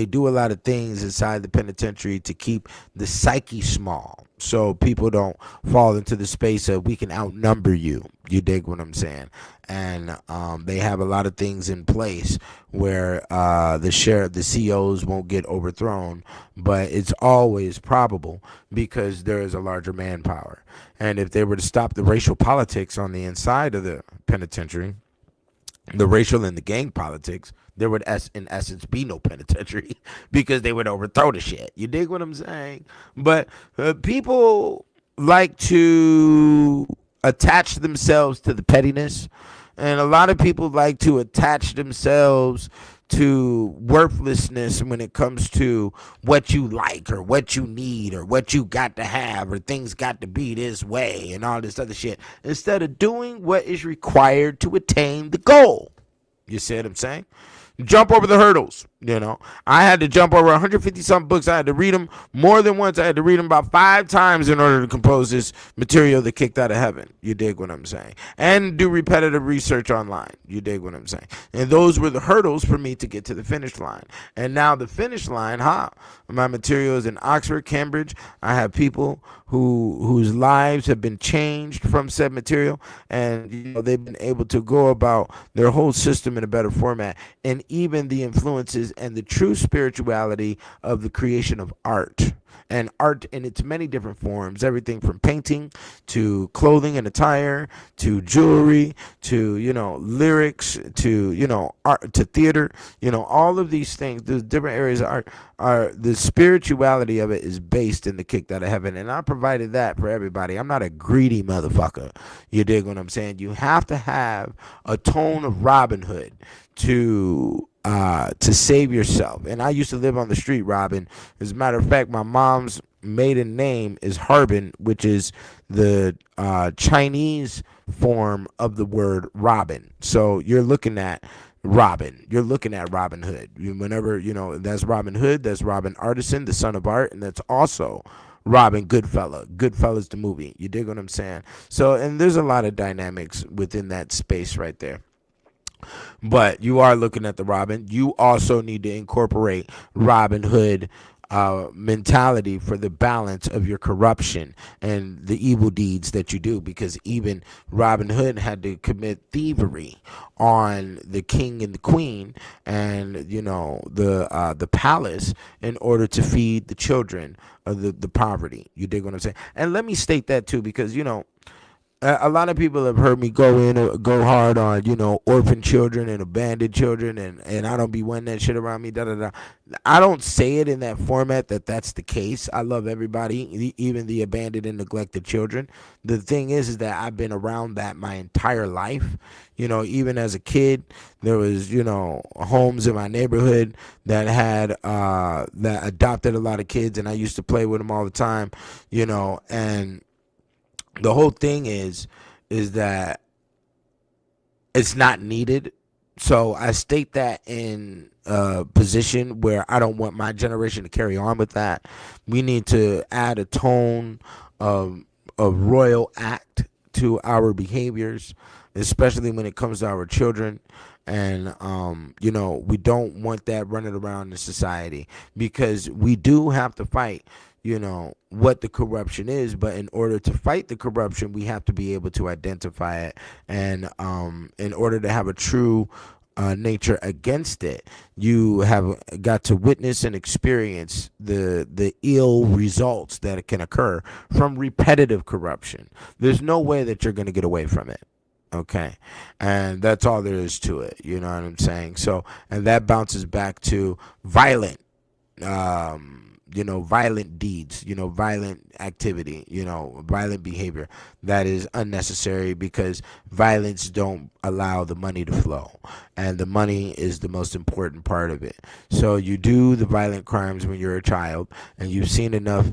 Speaker 3: do a lot of things inside the penitentiary to keep the psyche small, so people don't fall into the space of we can outnumber you. You dig what I'm saying? And they have a lot of things in place where the COs won't get overthrown, but it's always probable because there is a larger manpower. And if they were to stop the racial politics on the inside of the penitentiary, the racial and the gang politics, there would in essence be no penitentiary because they would overthrow the shit. You dig what I'm saying? But people like to attach themselves to the pettiness, and a lot of people like to attach themselves to worthlessness when it comes to what you like or what you need or what you got to have or things got to be this way and all this other shit, instead of doing what is required to attain the goal. You see what I'm saying? Jump over the hurdles. I had to jump over 150 something books. I had to read them more than once. I had to read them about 5 times in order to compose this material that kicked out of heaven. You dig what I'm saying? And do repetitive research online. You dig what I'm saying? And those were the hurdles for me to get to the finish line. And now the finish line, my material is in Oxford, Cambridge. I have people whose lives have been changed from said material, and they've been able to go about their whole system in a better format, and even the influences and the true spirituality of the creation of art. And art in its many different forms, everything from painting to clothing and attire to jewelry to lyrics to art to theater, all of these things, the different areas of art, are the spirituality of it is based in the kicked out of heaven. And I provided that for everybody. I'm not a greedy motherfucker. You dig what I'm saying? You have to have a tone of Robin Hood to save yourself. And I used to live on the street, Robin. As a matter of fact, my mom's maiden name is Harbin, which is the Chinese form of the word Robin. So you're looking at Robin. You're looking at Robin Hood. Whenever, that's Robin Hood, that's Robin Artisan, the son of art, and that's also Robin Goodfellow. Goodfellas the movie. You dig what I'm saying? So, and there's a lot of dynamics within that space right there. But you are looking at the Robin. You also need to incorporate Robin Hood mentality for the balance of your corruption and the evil deeds that you do, because even Robin Hood had to commit thievery on the king and the queen and the palace in order to feed the children of the poverty. You dig what I'm saying? And let me state that too, because a lot of people have heard me go hard on, orphan children and abandoned children, and I don't be wanting that shit around me, I don't say it in that format that's the case. I love everybody, even the abandoned and neglected children. The thing is that I've been around that my entire life. Even as a kid, there was, homes in my neighborhood that had, that adopted a lot of kids, and I used to play with them all the time, and the whole thing is that it's not needed. So I state that in a position where I don't want my generation to carry on with that. We need to add a tone of royal act to our behaviors, especially when it comes to our children. And, we don't want that running around in society, because we do have to fight what the corruption is. But in order to fight the corruption, we have to be able to identify it. And in order to have a true nature against it, you have got to witness and experience the ill results that can occur from repetitive corruption. There's no way that you're going to get away from it. Okay. And that's all there is to it. You know what I'm saying? So, and that bounces back to violent violent deeds, violent activity, violent behavior that is unnecessary, because violence don't allow the money to flow, and the money is the most important part of it. So you do the violent crimes when you're a child, and you've seen enough,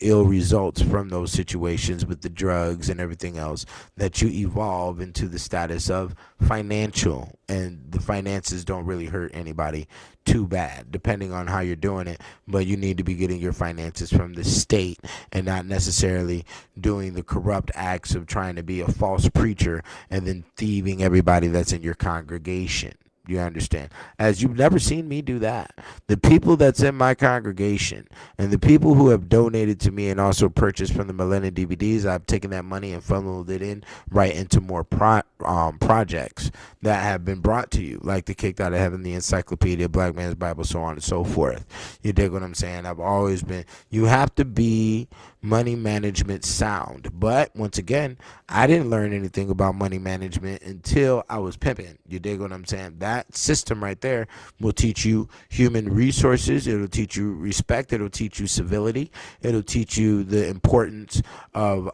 Speaker 3: ill results from those situations with the drugs and everything else, that you evolve into the status of financial, and the finances don't really hurt anybody too bad, depending on how you're doing it. But you need to be getting your finances from the state, and not necessarily doing the corrupt acts of trying to be a false preacher and then thieving everybody that's in your congregation. You understand? As you've never seen me do that. The people that's in my congregation and the people who have donated to me and also purchased from the Millennium DVDs, I've taken that money and funneled it in right into more projects that have been brought to you, like the Kicked Out of Heaven, the Encyclopedia, Black Man's Bible, so on and so forth. You dig what I'm saying? I've always been, you have to be money management sound. But once again, I didn't learn anything about money management until I was pimping. You dig what I'm saying? That system right there will teach you human resources. It'll teach you respect. It'll teach you civility. It'll teach you the importance of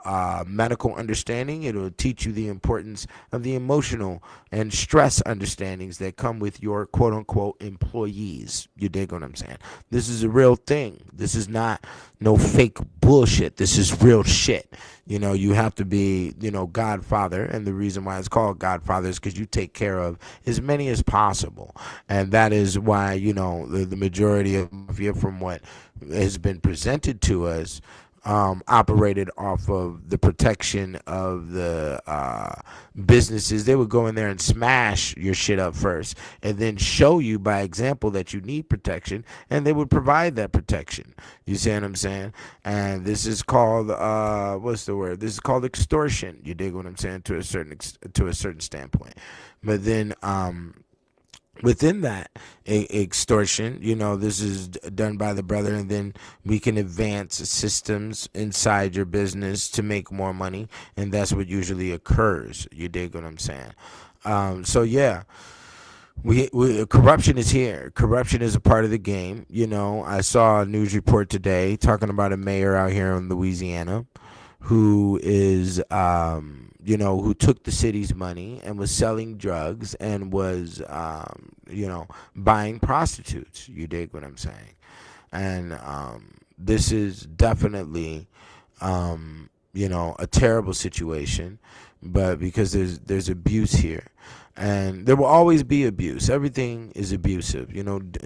Speaker 3: medical understanding. It'll teach you the importance of the emotional and stress understandings that come with your quote unquote employees. You dig what I'm saying? This is a real thing. This is not no fake bullshit. This is real shit. You know, you have to be, Godfather. And the reason why it's called Godfather is because you take care of as many as possible. And that is why, the majority of mafia, from what has been presented to us, operated off of the protection of the businesses. They would go in there and smash your shit up first and then show you by example that you need protection, and they would provide that protection. You see what I'm saying? And this is called what's the word? This is called extortion. You dig what I'm saying? To a certain standpoint. But then within that extortion, this is done by the brother, and then we can advance systems inside your business to make more money, and that's what usually occurs. You dig what I'm saying? So yeah, we corruption is here. Corruption is a part of the game. I saw a news report today talking about a mayor out here in Louisiana who is who took the city's money and was selling drugs and was buying prostitutes. You dig what I'm saying? And this is definitely a terrible situation, but because there's abuse here. And there will always be abuse. Everything is abusive.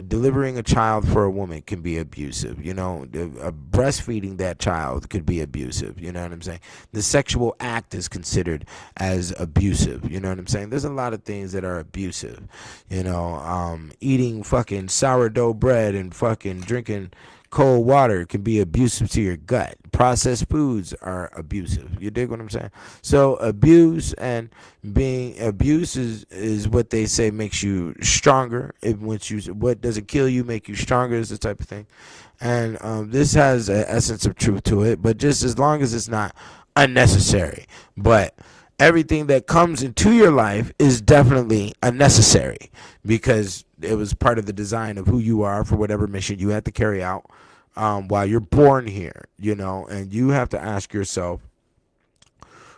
Speaker 3: Delivering a child for a woman can be abusive. Breastfeeding that child could be abusive. You know what I'm saying? The sexual act is considered as abusive. You know what I'm saying? There's a lot of things that are abusive. Eating fucking sourdough bread and fucking drinking cold water can be abusive to your gut. Processed foods are abusive. You dig what I'm saying? So abuse and abuse is what they say makes you stronger. What does it kill you, make you stronger is the type of thing. And this has an essence of truth to it, but just as long as it's not unnecessary. But everything that comes into your life is definitely unnecessary because it was part of the design of who you are for whatever mission you have to carry out while you're born here, and you have to ask yourself,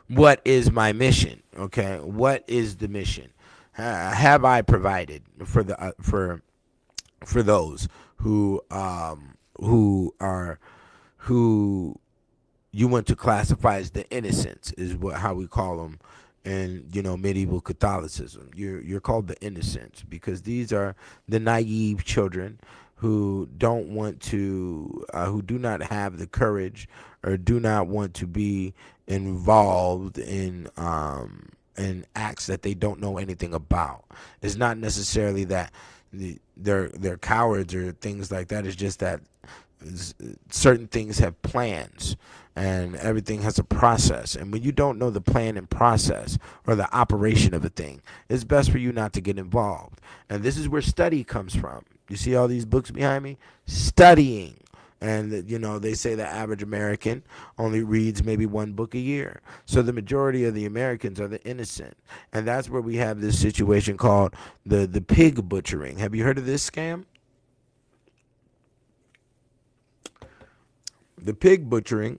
Speaker 3: what is my mission? Okay, what is the mission? Have I provided for the for those who you want to classify as the innocents, is how we call them in medieval Catholicism. You're called the innocents because these are the naive children who don't want to who do not have the courage or do not want to be involved in acts that they don't know anything about. It's not necessarily that they're cowards or things like that. It's just that certain things have plans and everything has a process, and when you don't know the plan and process or the operation of a thing, it's best for you not to get involved. And this is where study comes from. You see all these books behind me? Studying. And they say the average American only reads maybe one book a year. So the majority of the Americans are the innocent. And that's where we have this situation called the pig butchering. Have you heard of this scam? The pig butchering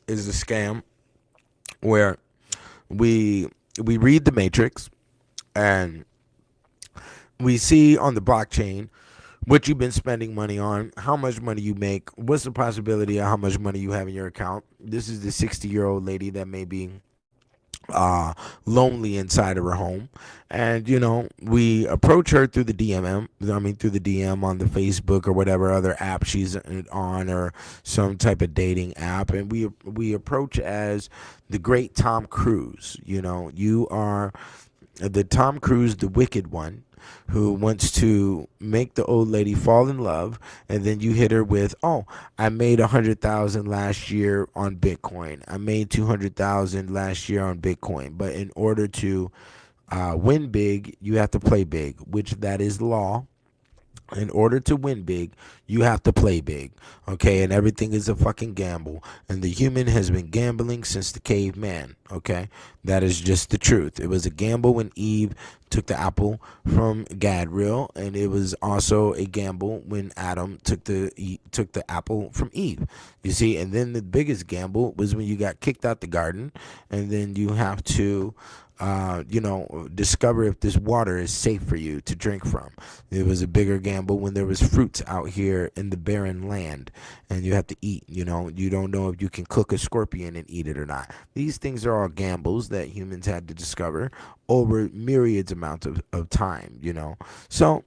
Speaker 3: is a scam where we read the Matrix and we see on the blockchain what you've been spending money on, how much money you make, what's the possibility of how much money you have in your account. This is the 60-year-old lady that may be lonely inside of her home, and we approach her through the through the DM on the Facebook or whatever other app she's on, or some type of dating app, and we approach as the great Tom Cruise. You are the Tom Cruise, the wicked one, who wants to make the old lady fall in love, and then you hit her with, oh, I made 100,000 last year on Bitcoin. I made 200,000 last year on Bitcoin. But in order to win big, you have to play big, which that is law. In order to win big, you have to play big, okay? And everything is a fucking gamble. And the human has been gambling since the caveman, okay? That is just the truth. It was a gamble when Eve took the apple from Gadriel, and it was also a gamble when Adam took the apple from Eve. You see, and then the biggest gamble was when you got kicked out the garden, and then you have to discover if this water is safe for you to drink from. It was a bigger gamble when there was fruits out here in the barren land and you have to eat. You don't know if you can cook a scorpion and eat it or not. These things are all gambles that humans had to discover over myriads amounts of time, So,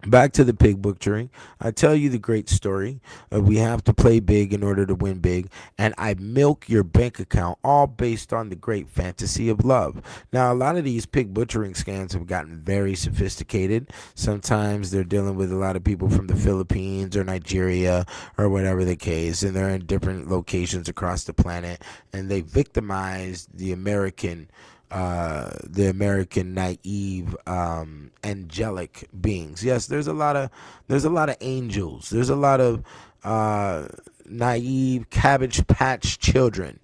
Speaker 3: back to the pig butchering. I tell you the great story of we have to play big in order to win big, and I milk your bank account, all based on the great fantasy of love. Now, a lot of these pig butchering scams have gotten very sophisticated. Sometimes they're dealing with a lot of people from the Philippines or Nigeria or whatever the case, and they're in different locations across the planet, and they victimize the American naive, angelic beings. Yes, there's a lot of angels. There's a lot of naive Cabbage Patch children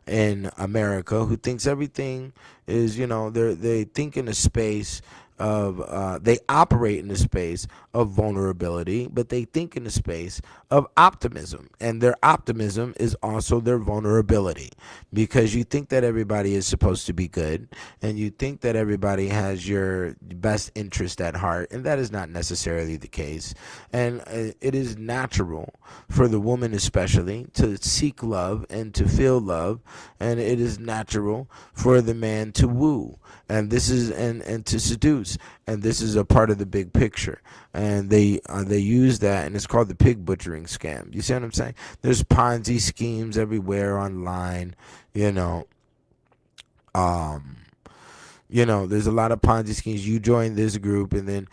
Speaker 3: in America who thinks everything is, they think in a space of they operate in a space of vulnerability, but they think in a space of optimism, and their optimism is also their vulnerability, because you think that everybody is supposed to be good, and you think that everybody has your best interest at heart, and that is not necessarily the case. And it is natural for the woman especially to seek love and to feel love, and it is natural for the man to woo, and this is and to seduce, and this is a part of the big picture. And they use that, and it's called the pig butchering scam. You see what I'm saying? There's Ponzi schemes everywhere online, there's a lot of Ponzi schemes. You join this group, and then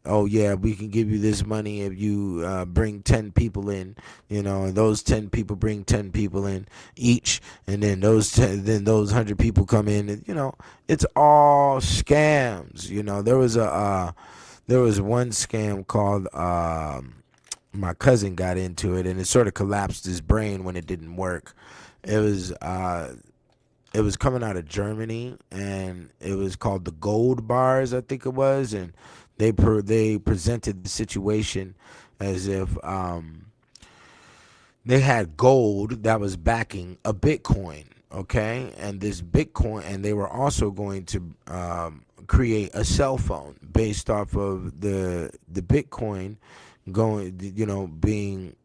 Speaker 3: oh yeah, we can give you this money if you bring 10 people in, and those 10 people bring 10 people in each, and then those 100 people come in, and it's all scams. There was one scam called my cousin got into it, and it sort of collapsed his brain when it didn't work. It was coming out of Germany, and it was called the Gold Bars, I think it was, and they presented the situation as if they had gold that was backing a Bitcoin, okay, and this Bitcoin, and they were also going to create a cell phone based off of the Bitcoin being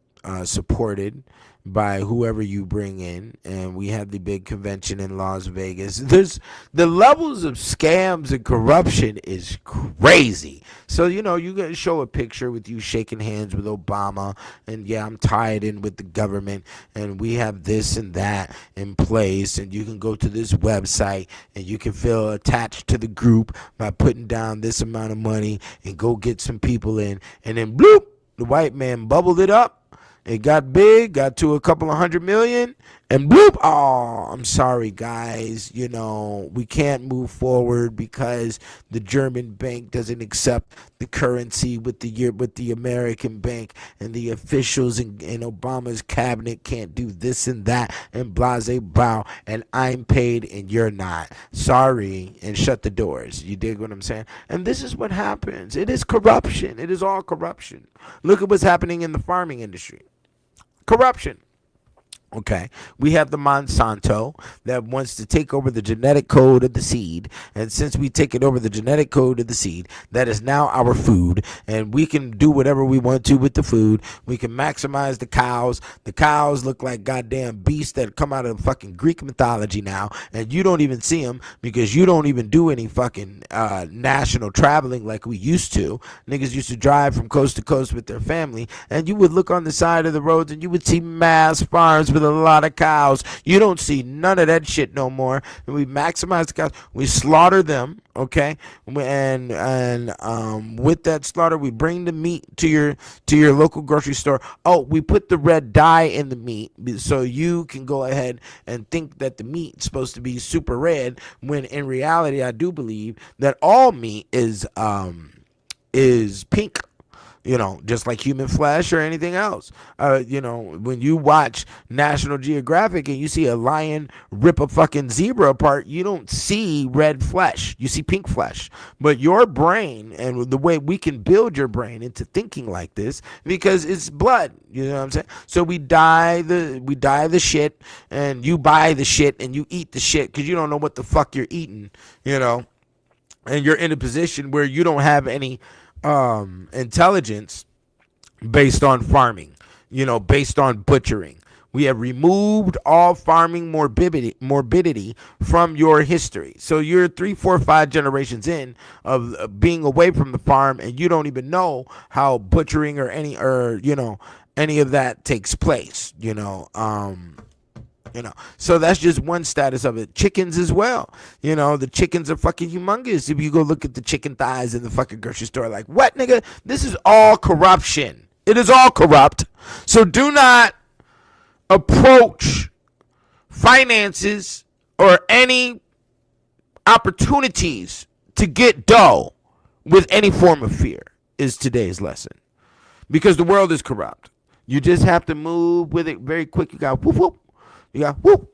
Speaker 3: supported by whoever you bring in. And we had the big convention in Las Vegas. There's the levels of scams and corruption is crazy. So you gotta show a picture with you shaking hands with Obama, and yeah, I'm tied in with the government, and we have this and that in place, and you can go to this website, and you can feel attached to the group by putting down this amount of money and go get some people in, and then bloop, the white man bubbled it up. It got big, got to a couple of 100 million, and bloop, oh, I'm sorry, guys, we can't move forward because the German bank doesn't accept the currency with the American bank, and the officials in Obama's cabinet can't do this and that, and blase bow, and I'm paid and you're not. Sorry, and shut the doors. You dig what I'm saying? And this is what happens. It is corruption. It is all corruption. Look at what's happening in the farming industry. Corruption. Okay, we have the Monsanto that wants to take over the genetic code of the seed, and since we take it over the genetic code of the seed, that is now our food, and we can do whatever we want to with the food. We can maximize the cows. The cows look like goddamn beasts that come out of fucking Greek mythology now, and you don't even see them because you don't even do any fucking national traveling like we used to. Niggas used to drive from coast to coast with their family, and you would look on the side of the roads and you would see mass farms with a lot of cows. You don't see none of that shit no more. And we maximize the cows. We slaughter them, okay? And with that slaughter, we bring the meat to your local grocery store. Oh, we put the red dye in the meat so you can go ahead and think that the meat's supposed to be super red, when in reality, I do believe that all meat is pink, just like human flesh or anything else. When you watch National Geographic and you see a lion rip a fucking zebra apart, you don't see red flesh, you see pink flesh. But your brain, and the way we can build your brain into thinking like this, because it's blood, you know what I'm saying? So we dye the shit, and you buy the shit and you eat the shit because you don't know what the fuck you're eating, and you're in a position where you don't have any intelligence based on farming, based on butchering. We have removed all farming morbidity from your history. So you're 3, 4, 5 generations in of being away from the farm, and you don't even know how butchering or any of that takes place. So that's just one status of it. Chickens as well. The chickens are fucking humongous. If you go look at the chicken thighs in the fucking grocery store, like, what, nigga? This is all corruption. It is all corrupt. So do not approach finances or any opportunities to get dough with any form of fear, is today's lesson. Because the world is corrupt. You just have to move with it very quick. You got whoop, whoop. You got whoop.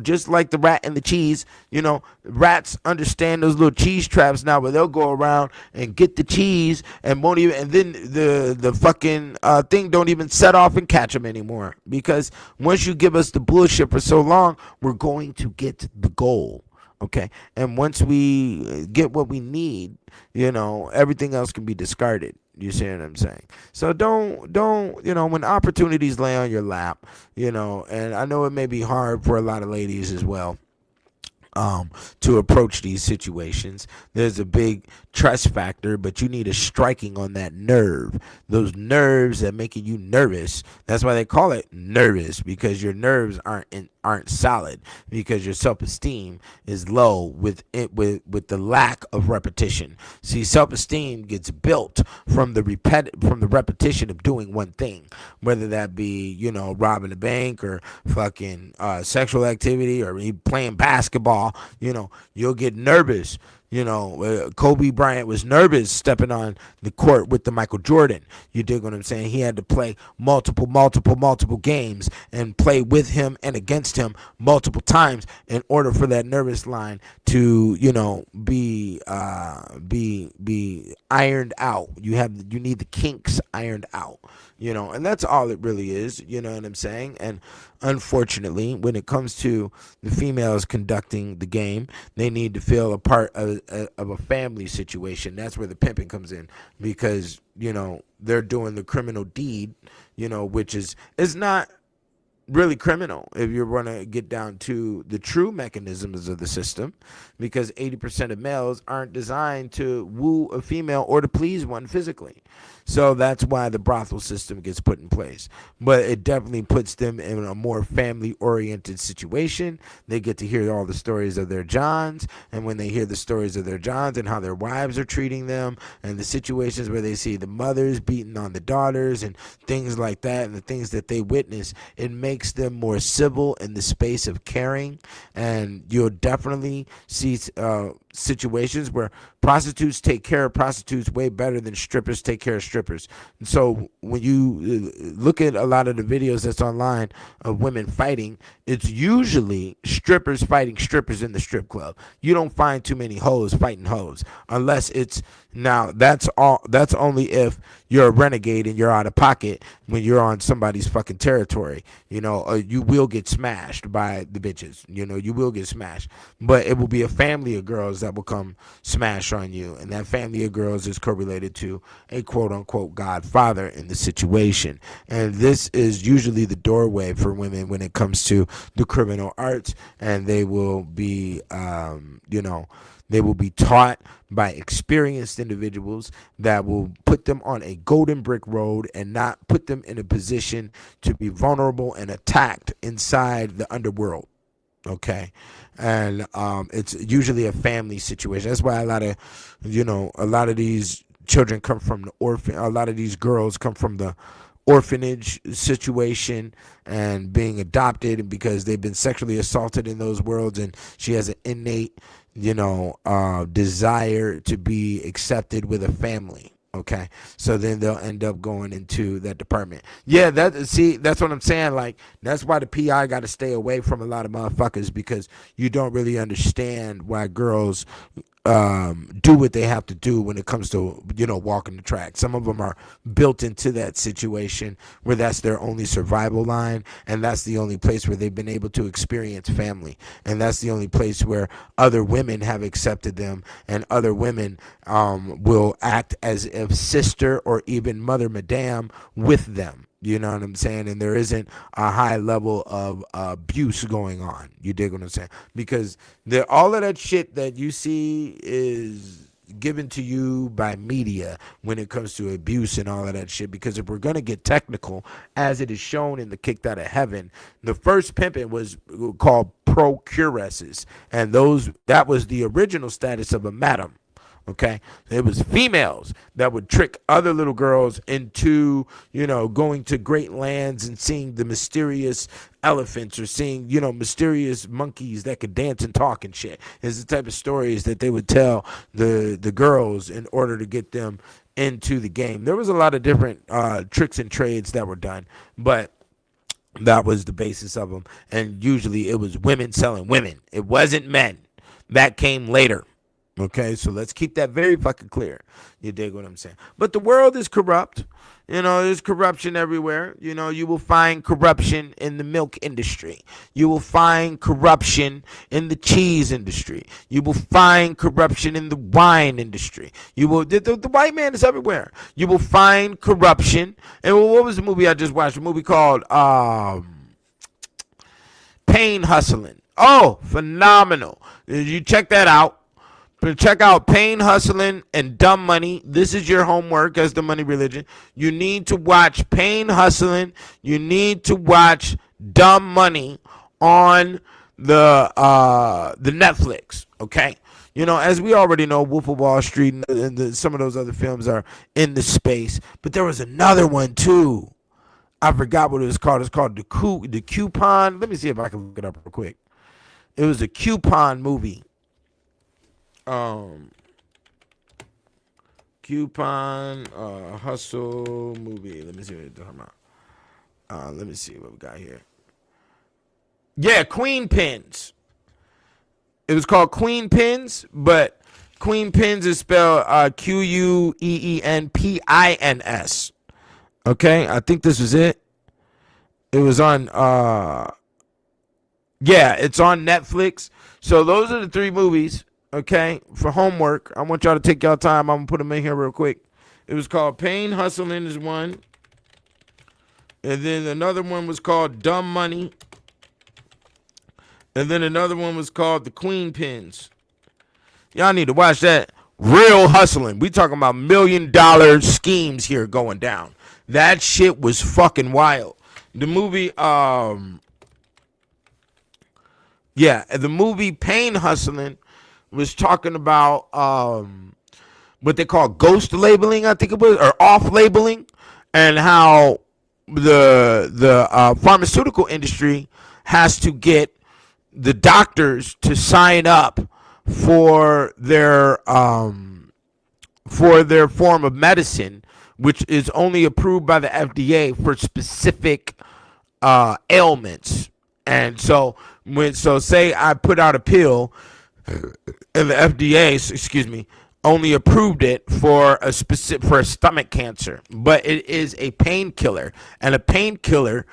Speaker 3: Just like the rat and the cheese, rats understand those little cheese traps now, where they'll go around and get the cheese and won't even, and then the fucking thing don't even set off and catch them anymore. Because once you give us the bullshit for so long, we're going to get the goal. Okay. And once we get what we need, everything else can be discarded. You see what I'm saying? So don't, when opportunities lay on your lap, and I know it may be hard for a lot of ladies as well, to approach these situations. There's a big trust factor, but you need a striking on that nerve. Those nerves that making you nervous. That's why they call it nervous, because your nerves aren't solid, because your self-esteem is low with the lack of repetition. See, self-esteem gets built from the repetition of doing one thing, whether that be robbing a bank or fucking sexual activity or playing basketball. You'll get nervous. Kobe Bryant was nervous stepping on the court with the Michael Jordan. You dig what I'm saying? He had to play multiple games and play with him and against him multiple times in order for that nervous line to, be ironed out. You need the kinks ironed out, and that's all it really is. You know what I'm saying? And unfortunately, when it comes to the females conducting the game, they need to feel a part of a family situation. That's where the pimping comes in, because they're doing the criminal deed, which is not really criminal if you're going to get down to the true mechanisms of the system, because 80% of males aren't designed to woo a female or to please one physically. So that's why the brothel system gets put in place. But it definitely puts them in a more family-oriented situation. They get to hear all the stories of their Johns, and when they hear the stories of their Johns and how their wives are treating them, and the situations where they see the mothers beating on the daughters and things like that, and the things that they witness, it makes them more civil in the space of caring. And you'll definitely see situations where prostitutes take care of prostitutes way better than strippers take care of strippers. And so when you look at a lot of the videos that's online of women fighting, it's usually strippers fighting strippers in the strip club. You don't find too many hoes fighting hoes, unless it's, now that's only if you're a renegade and you're out of pocket when you're on somebody's fucking territory. You will get smashed by the bitches. You will get smashed, but it will be a family of girls that will come smash on you, and that family of girls is correlated to a quote-unquote godfather in the situation. And this is usually the doorway for women when it comes to the criminal arts, and they will be They will be taught by experienced individuals that will put them on a golden brick road and not put them in a position to be vulnerable and attacked inside the underworld. Okay. And it's usually a family situation. That's why a lot of these children come from the orphan. A lot of these girls come from the orphanage situation and being adopted, and because they've been sexually assaulted in those worlds, and she has an innate desire to be accepted with a family. Okay, so then they'll end up going into that department. Yeah, that's what I'm saying. Like, that's why the PI got to stay away from a lot of motherfuckers, because you don't really understand why girls do what they have to do when it comes to walking the track. Some of them are built into that situation where that's their only survival line, and that's the only place where they've been able to experience family, and that's the only place where other women have accepted them, and other women will act as if sister or even mother madame with them. You know what I'm saying? And there isn't a high level of abuse going on. You dig what I'm saying? Because all of that shit that you see is given to you by media when it comes to abuse and all of that shit. Because if we're going to get technical, as it is shown in the Kicked Out of Heaven, the first pimping was called procuresses. And that was the original status of a madam. Okay, it was females that would trick other little girls into, going to great lands and seeing the mysterious elephants, or seeing, mysterious monkeys that could dance and talk and shit. It's the type of stories that they would tell the girls in order to get them into the game. There was a lot of different tricks and trades that were done, but that was the basis of them. And usually it was women selling women. It wasn't men. That came later. Okay, so let's keep that very fucking clear. You dig what I'm saying? But the world is corrupt. There's corruption everywhere. You will find corruption in the milk industry. You will find corruption in the cheese industry. You will find corruption in the wine industry. The white man is everywhere. You will find corruption. And what was the movie I just watched? A movie called Pain Hustling. Oh, phenomenal. You check that out. Check out Pain Hustling and Dumb Money. This is your homework as the money religion. You need to watch Pain Hustling. You need to watch Dumb Money on the Netflix. Okay. As we already know, Wolf of Wall Street and some of those other films are in the space. But there was another one too. I forgot what it was called. It's called the Coupon. Let me see if I can look it up real quick. It was a coupon movie. Coupon hustle movie. Let me see what you're talking about. Let me see what we got here. Yeah, Queen Pins. It was called Queen Pins, but Queen Pins is spelled Queenpins. Okay, I think this was it. It was on it's on Netflix. So those are the three movies. Okay, for homework, I want y'all to take y'all time. I'm going to put them in here real quick. It was called Pain Hustling is one. And then another one was called Dumb Money. And then another one was called The Queen Pins. Y'all need to watch that. Real hustling. We talking about $1 million schemes here going down. That shit was fucking wild. The movie, the movie Pain Hustling was talking about what they call ghost labeling, I think it was, or off labeling, and how the pharmaceutical industry has to get the doctors to sign up for their form of medicine, which is only approved by the FDA for specific ailments. And so say I put out a pill and the FDA, only approved it for a stomach cancer, but it is a painkiller, and a painkiller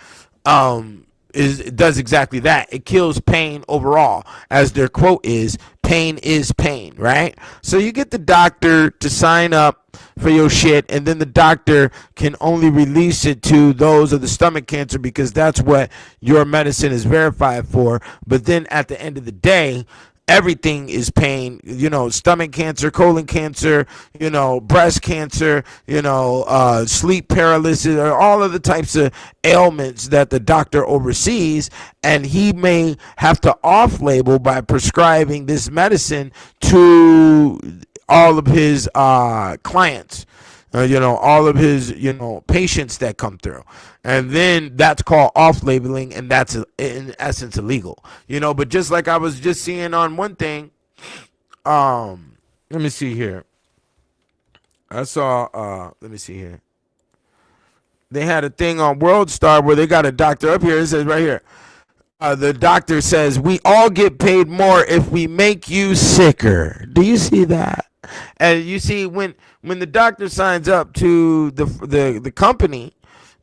Speaker 3: does exactly that. It kills pain overall, as their quote is, "Pain is pain," right? So you get the doctor to sign up for your shit, and then the doctor can only release it to those of the stomach cancer because that's what your medicine is verified for. But then at the end of the day, everything is pain, stomach cancer, colon cancer, breast cancer, sleep paralysis, or all of the types of ailments that the doctor oversees. And he may have to off label by prescribing this medicine to all of his clients. All of his, patients that come through. And then that's called off-labeling, and that's in essence illegal. But just like I was just seeing on one thing, let me see here. I saw, let me see here. They had a thing on World Star where they got a doctor up here. It says right here. The doctor says, we all get paid more if we make you sicker. Do you see that? And you see, when the doctor signs up to the company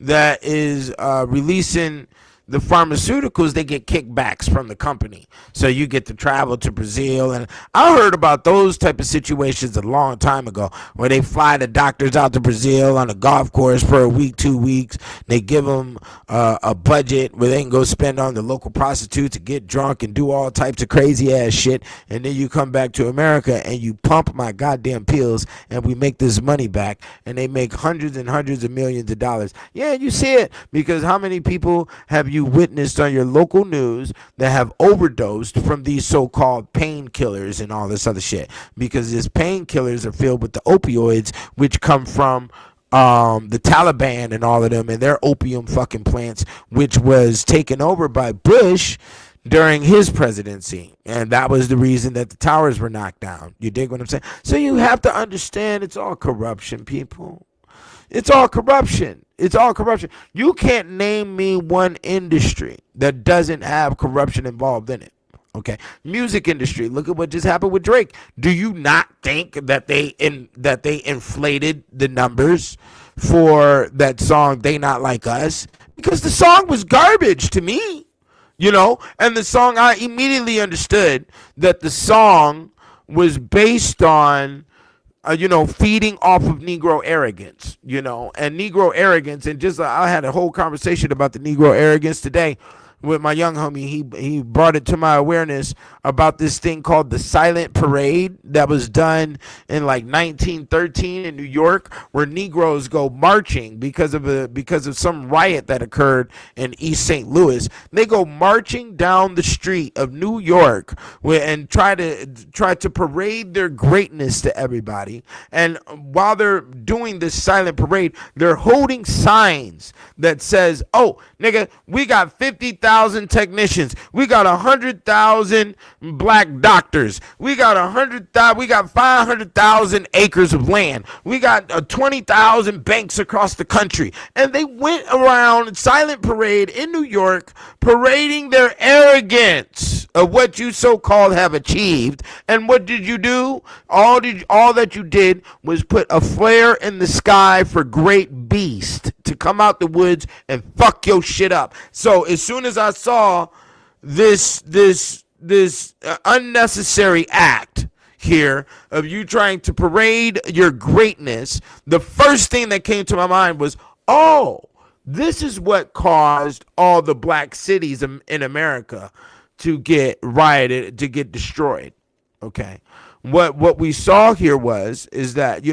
Speaker 3: that is releasing the pharmaceuticals, they get kickbacks from the company. So you get to travel to Brazil. And I heard about those type of situations a long time ago, where they fly the doctors out to Brazil on a golf course for a week, 2 weeks. They give them a budget where they can go spend on the local prostitutes and get drunk and do all types of crazy ass shit. And then you come back to America and you pump my goddamn pills and we make this money back. And they make hundreds and hundreds of millions of dollars. Yeah, you see it, because how many people have you witnessed on your local news that have overdosed from these so-called painkillers and all this other shit? Because these painkillers are filled with the opioids, which come from the Taliban and all of them and their opium fucking plants, which was taken over by Bush during his presidency. And that was the reason that the towers were knocked down. You dig what I'm saying? So you have to understand, it's all corruption, people. It's all corruption. It's all corruption. You can't name me one industry that doesn't have corruption involved in it. Okay, music industry. Look at what just happened with Drake. Do you not think that they inflated the numbers for that song "They Not Like Us"? Because the song was garbage to me, And the song, I immediately understood that the song was based on feeding off of Negro arrogance, and Negro arrogance. And just I had a whole conversation about the Negro arrogance today with my young homie. He brought it to my awareness about this thing called the Silent Parade that was done in like 1913 in New York, where Negroes go marching because of some riot that occurred in East St. Louis. They go marching down the street of New York and try to parade their greatness to everybody. And while they're doing this silent parade, they're holding signs that says, "Oh, nigga, we got 50,000 technicians. We got 100,000 black doctors. We got 500,000 acres of land. We got 20,000 banks across the country." And they went around silent parade in New York, parading their arrogance of what you so-called have achieved. And what did you do? All that you did was put a flare in the sky for Great Beast to come out the woods and fuck your shit up. So as soon as I saw this unnecessary act here of you trying to parade your greatness, the first thing that came to my mind was, oh, this is what caused all the black cities in America to get rioted, to get destroyed. Okay. What we saw here is that,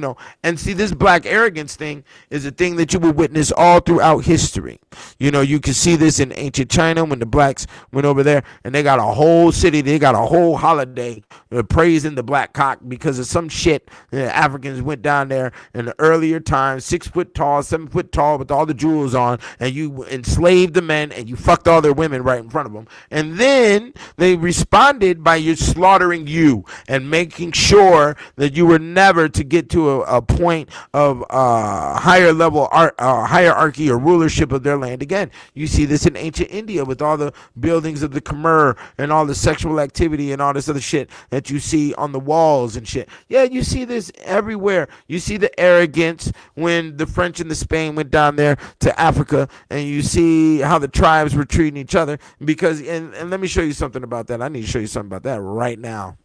Speaker 3: and see, this black arrogance thing is a thing that you will witness all throughout history. You can see this in ancient China when the blacks went over there and they got a whole city, they got a whole holiday praising the black cock because of some shit. The Africans went down there in the earlier times, 6 foot tall, 7 foot tall with all the jewels on, and you enslaved the men and you fucked all their women right in front of them. And then they responded by slaughtering you and making sure that you were never to get to a point of higher level hierarchy or rulership of their land again. You see this in ancient India with all the buildings of the Khmer and all the sexual activity and all this other shit that you see on the walls and shit. Yeah, you see this everywhere. You see the arrogance when the French and the Spain went down there to Africa, and you see how the tribes were treating each other. Because, and let me show you something about that. I need to show you something about that right now.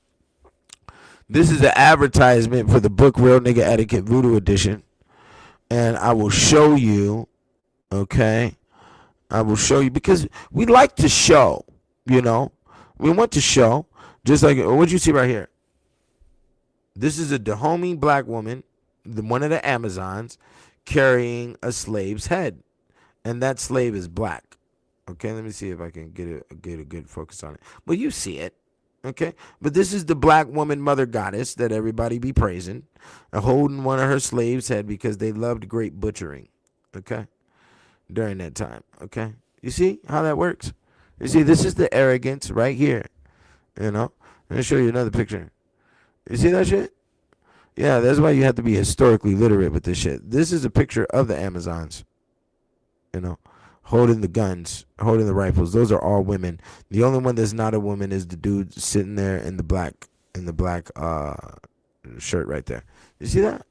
Speaker 3: This is an advertisement for the book Real Nigga Etiquette Voodoo Edition. And I will show you, okay? I will show you because we like to show, We want to show Just like what you see right here. This is a Dahomey black woman, one of the Amazons, carrying a slave's head, and that slave is black. Okay, let me see if I can get a good focus on it. Well, you see it. Okay, but this is the black woman mother goddess that everybody be praising, holding one of her slaves' head because they loved great butchering. Okay, during that time. Okay, you see how that works? You see, this is the arrogance right here. You know, let me show you another picture. You see that shit? Yeah, that's why you have to be historically literate with this shit. This is a picture of the Amazons. You know, holding the guns, holding the rifles. Those are all women. The only one that's not a woman is the dude sitting there in the black shirt right there. You see that?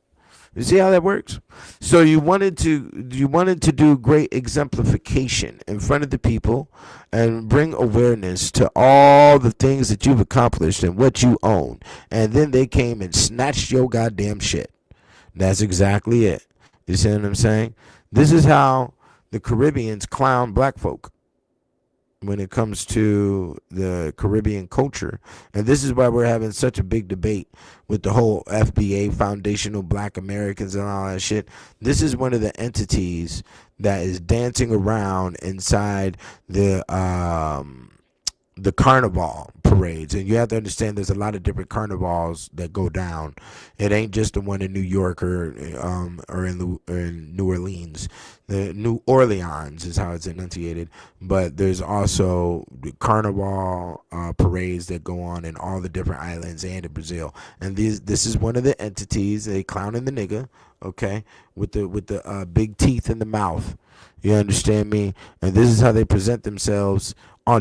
Speaker 3: You see how that works? So you wanted to do great exemplification in front of the people and bring awareness to all the things that you've accomplished and what you own. And then they came and snatched your goddamn shit. That's exactly it. You see what I'm saying? This is how the Caribbeans clown black folk when it comes to the Caribbean culture. And this is why we're having such a big debate with the whole FBA, Foundational Black Americans, and all that shit. This is one of the entities that is dancing around inside the carnival parades. And you have to understand there's a lot of different carnivals that go down. It ain't just the one in New York or in New Orleans. The New Orleans is how it's enunciated, but there's also the carnival parades that go on in all the different islands and in Brazil. And this is one of the entities. They clowning the nigga, okay, with the big teeth in the mouth. You understand me? And this is how they present themselves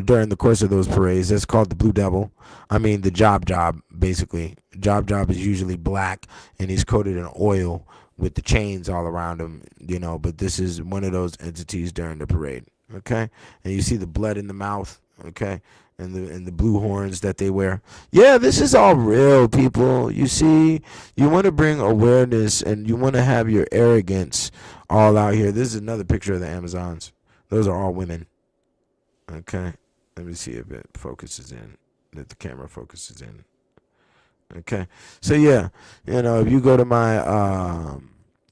Speaker 3: during the course of those parades. That's called the Blue Devil. I mean the Job, basically. Job is usually black, and he's coated in oil with the chains all around him, you know, but this is one of those entities during the parade, okay? And you see the blood in the mouth, okay? And the blue horns that they wear. Yeah, this is all real, people. You see, you want to bring awareness and you want to have your arrogance all out here. This is another picture of the Amazons. Those are all women. Okay, let me see if it focuses in, that the camera focuses in. Okay, so yeah, you know, if you go to my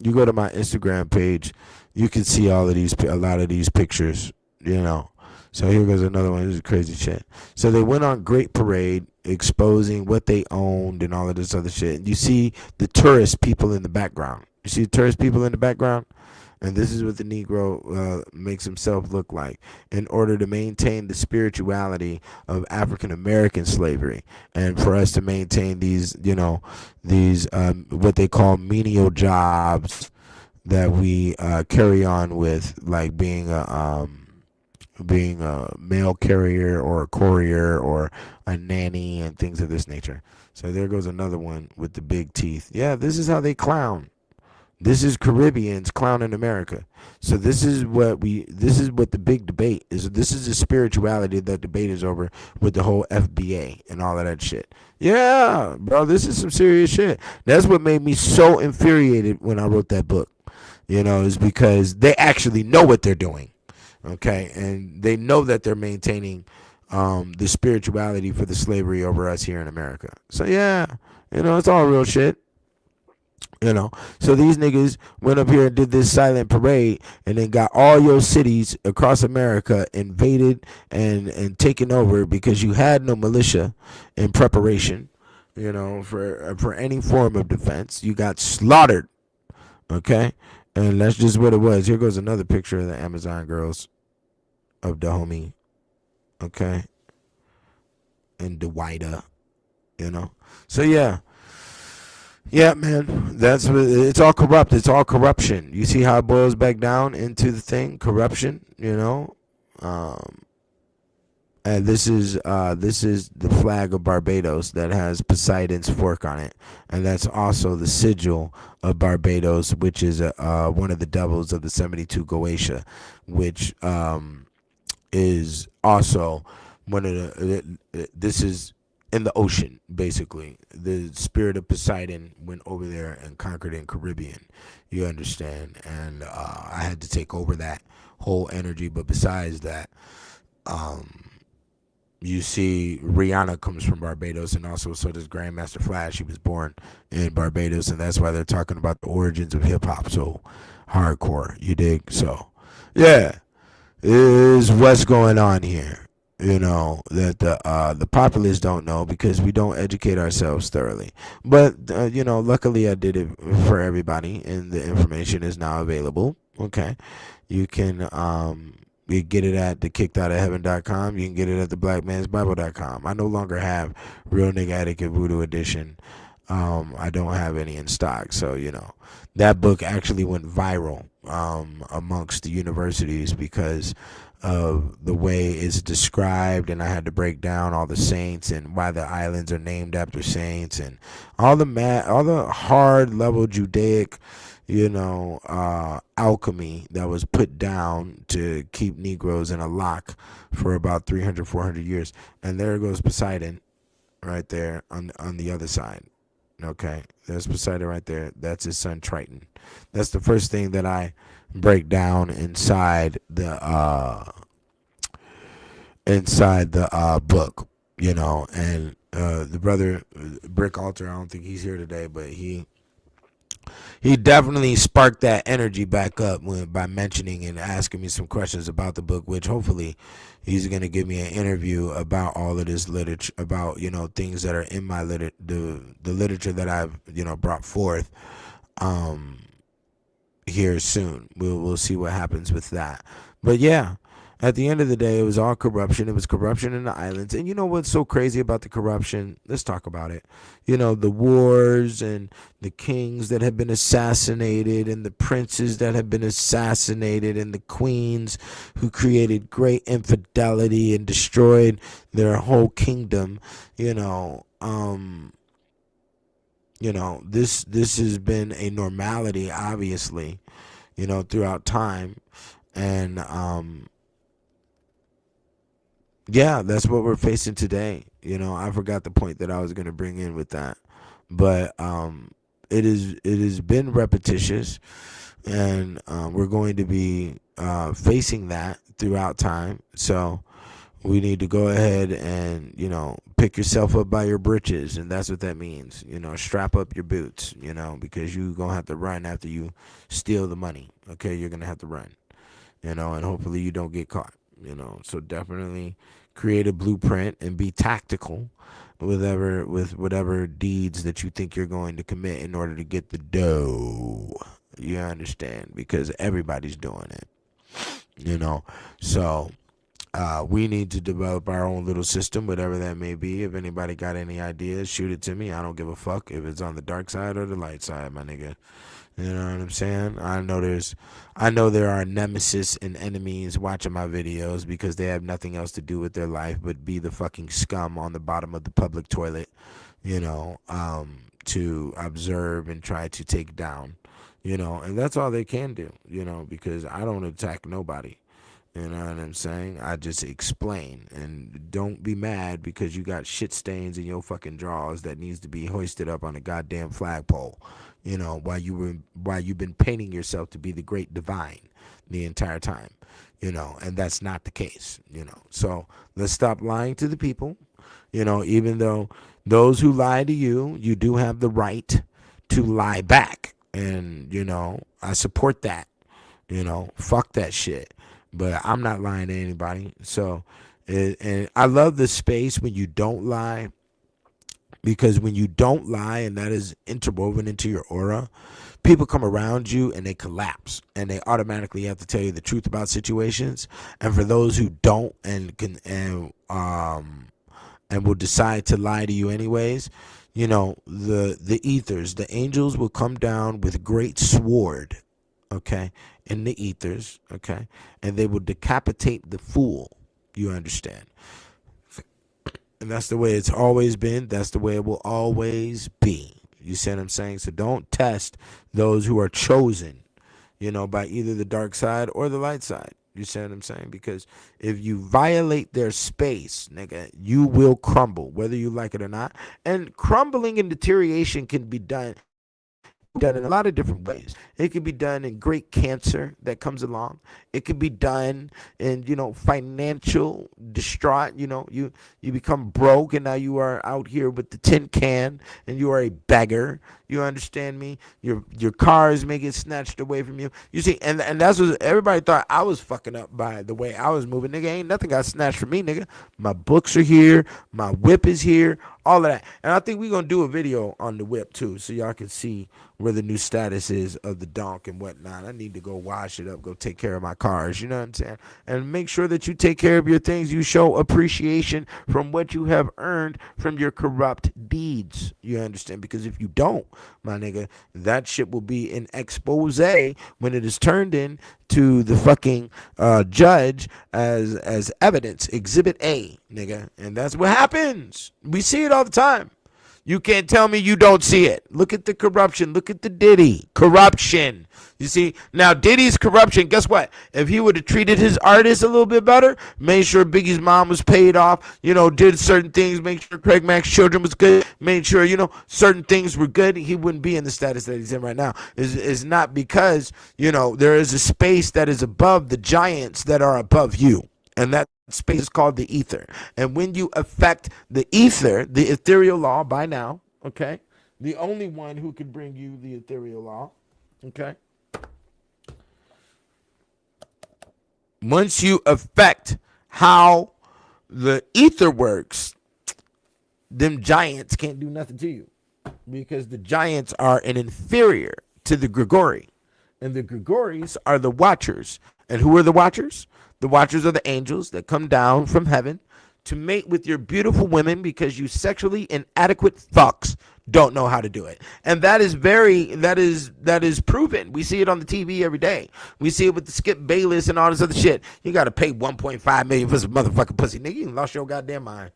Speaker 3: Instagram page, you can see a lot of these pictures, you know. So here goes another one. This is crazy shit. So they went on great parade exposing what they owned and all of this other shit. And you see the tourist people in the background. You see the tourist people in the background? And this is what the Negro makes himself look like in order to maintain the spirituality of African American slavery, and for us to maintain these, you know, these what they call menial jobs that we carry on with, like being a mail carrier or a courier or a nanny and things of this nature. So there goes another one with the big teeth. Yeah, this is how they clown. This is Caribbeans clowning America. So this is what the big debate is. This is the spirituality that debate is over with the whole FBA and all of that shit. Yeah, bro, this is some serious shit. That's what made me so infuriated when I wrote that book. You know, is because they actually know what they're doing. Okay, and they know that they're maintaining the spirituality for the slavery over us here in America. So yeah, you know, it's all real shit. You know, so these niggas went up here and did this silent parade and then got all your cities across America invaded and taken over because you had no militia in preparation, you know, for any form of defense. You got slaughtered, okay? And that's just what it was. Here goes another picture of the Amazon girls of Dahomey, okay? And Dawida, you know? So yeah. Yeah, man, that's what it's all corrupt. It's all corruption. You see how it boils back down into the thing, corruption. You know, and this is the flag of Barbados that has Poseidon's fork on it, and that's also the sigil of Barbados, which is one of the devils of the 72 Goetia, which is also one of this is in the ocean, basically. The spirit of Poseidon went over there and conquered in Caribbean. You understand? And I had to take over that whole energy. But besides that, You see, Rihanna comes from Barbados, and also so does Grandmaster Flash. He was born in Barbados, and that's why they're talking about the origins of hip hop so hardcore. You dig? So, yeah, is what's going on here. That the populace don't know because we don't educate ourselves thoroughly. But luckily I did it for everybody, and the information is now available. Okay, you can you get it at thekickedoutofheaven.com. You can get it at theblackmansbible.com. I no longer have Real Nigga Etiquette Voodoo Edition. I don't have any in stock, so that book actually went viral amongst the universities because of the way it's described, and I had to break down all the saints and why the islands are named after saints and all the hard level Judaic alchemy that was put down to keep Negroes in a lock for about 300, 400 years. And there goes Poseidon right there on the other side. Okay, there's Poseidon right there. That's his son Triton. That's the first thing that I break down inside the book, and the brother Brick Altar, I don't think he's here today, but he definitely sparked that energy back up by mentioning and asking me some questions about the book, which hopefully he's going to give me an interview about all of this literature, about things that are in my the literature that I've brought forth here soon. We'll see what happens with that. But yeah, at the end of the day, it was all corruption. It was corruption in the islands. And you know what's so crazy about the corruption? Let's talk about it. The wars and the kings that have been assassinated and the princes that have been assassinated and the queens who created great infidelity and destroyed their whole kingdom. This has been a normality, obviously, throughout time. And yeah, that's what we're facing today. I forgot the point that I was going to bring in with that, but it has been repetitious, and we're going to be facing that throughout time. So we need to go ahead and pick yourself up by your britches, and that's what that means. Strap up your boots. Because you're gonna have to run after you steal the money. Okay, you're gonna have to run. And hopefully you don't get caught. So definitely create a blueprint and be tactical with whatever deeds that you think you're going to commit in order to get the dough. You understand? Because everybody's doing it. So we need to develop our own little system, whatever that may be. If anybody got any ideas, shoot it to me. I don't give a fuck if it's on the dark side or the light side, my nigga. You know what I'm saying? I know there are nemesis and enemies watching my videos because they have nothing else to do with their life but be the fucking scum on the bottom of the public toilet, to observe and try to take down, and that's all they can do, because I don't attack nobody. You know what I'm saying? I just explain, and don't be mad because you got shit stains in your fucking drawers that needs to be hoisted up on a goddamn flagpole. While you've been painting yourself to be the great divine the entire time. And that's not the case. So let's stop lying to the people. Even though those who lie to you, you do have the right to lie back, and I support that. Fuck that shit. But I'm not lying to anybody. So, and I love the space when you don't lie, because when you don't lie and that is interwoven into your aura, people come around you and they collapse, and they automatically have to tell you the truth about situations. And for those who don't and will decide to lie to you anyways, the ethers, the angels will come down with great sword, okay, in the ethers, okay, and they will decapitate the fool. You understand? And that's the way it's always been. That's the way it will always be. You see what I'm saying? So don't test those who are chosen, by either the dark side or the light side. You see what I'm saying? Because if you violate their space, nigga, you will crumble, whether you like it or not. And crumbling and deterioration can be done done in a lot of different ways. It could be done in great cancer that comes along. It could be done in, financial distraught. You become broke and now you are out here with the tin can and you are a beggar. You understand me? Your cars may get snatched away from you. You see, and that's what everybody thought I was fucking up by the way I was moving. Nigga, ain't nothing got snatched from me, nigga. My books are here. My whip is here. All of that. And I think we're going to do a video on the whip too, so y'all can see where the new status is of the donk and whatnot. I need to go wash it up, go take care of my cars, you know what I'm saying? And make sure that you take care of your things. You show appreciation from what you have earned from your corrupt deeds. You understand? Because if you don't, my nigga, that shit will be an expose when it is turned in to the fucking judge as evidence, exhibit A, nigga. And that's what happens. We see it all the time. You can't tell me you don't see it. Look at the corruption. Look at the Diddy. Corruption. You see? Now, Diddy's corruption, guess what? If he would have treated his artists a little bit better, made sure Biggie's mom was paid off, did certain things, make sure Craig Mack's children was good, made sure, certain things were good, he wouldn't be in the status that he's in right now. It's not because, there is a space that is above the giants that are above you. And that space is called the ether. And when you affect the ether, the ethereal law by now, okay, the only one who can bring you the ethereal law, okay, once you affect how the ether works, them giants can't do nothing to you because the giants are an inferior to the Grigori. And the Grigoris are the watchers. And who are the watchers? The watchers are the angels that come down from heaven to mate with your beautiful women because you sexually inadequate fucks don't know how to do it. And that is proven. We see it on the TV every day. We see it with the Skip Bayless and all this other shit. You got to pay $1.5 million for some motherfucking pussy. Nigga, you lost your goddamn mind.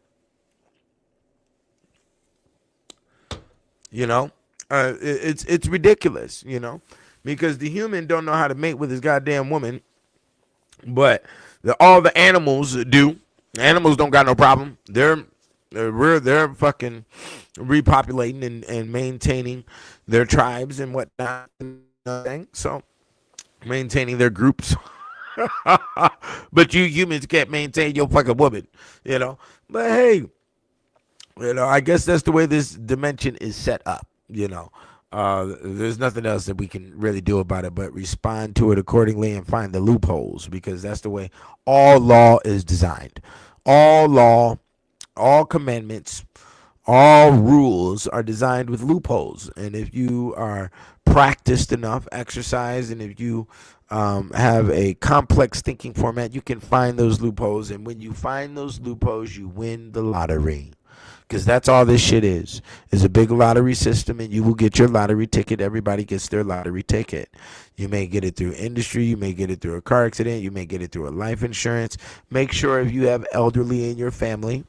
Speaker 3: It's ridiculous, because the human don't know how to mate with his goddamn woman. But all the animals do. Animals don't got no problem. They're fucking repopulating and maintaining their tribes and whatnot. So maintaining their groups. But you humans can't maintain your fucking woman, But hey, I guess that's the way this dimension is set up, There's nothing else that we can really do about it but respond to it accordingly and find the loopholes, because that's the way all law is designed. All law, all commandments, all rules are designed with loopholes. And if you are practiced enough, exercised, and if you have a complex thinking format, you can find those loopholes. And when you find those loopholes, you win the lottery. Because that's all this shit is a big lottery system, and you will get your lottery ticket. Everybody gets their lottery ticket. You may get it through industry. You may get it through a car accident. You may get it through a life insurance. Make sure if you have elderly in your family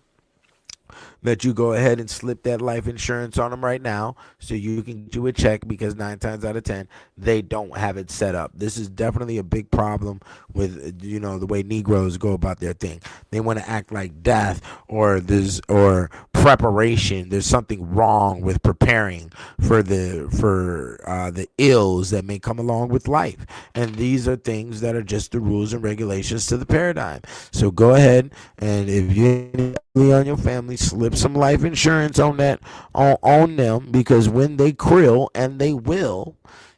Speaker 3: that you go ahead and slip that life insurance on them right now so you can do a check, because 9 times out of 10 they don't have it set up. This is definitely a big problem with the way Negroes go about their thing. They want to act like death or preparation. There's something wrong with preparing for the ills that may come along with life, and these are things that are just the rules and regulations to the paradigm. So go ahead, and if you on your family, slip some life insurance on them, because when they krill, and they will,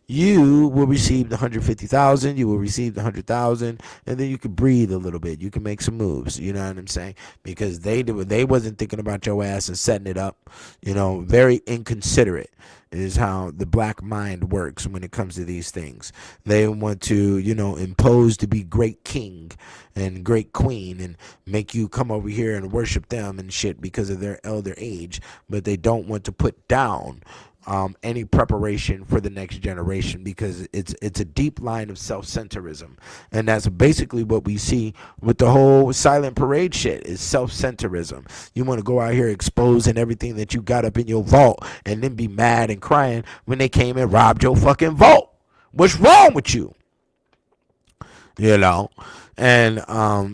Speaker 3: you will receive the 150,000, you will receive the 100,000, and then you can breathe a little bit. You can make some moves, you know what I'm saying? Because they wasn't thinking about your ass and setting it up. Very inconsiderate is how the black mind works when it comes to these things. They want to, impose to be great king and great queen and make you come over here and worship them and shit because of their elder age, but they don't want to put down any preparation for the next generation, because it's a deep line of self-centerism. And that's basically what we see with the whole silent parade shit, is self-centerism. You want to go out here exposing everything that you got up in your vault and then be mad and crying when they came and robbed your fucking vault. What's wrong with you? you know. And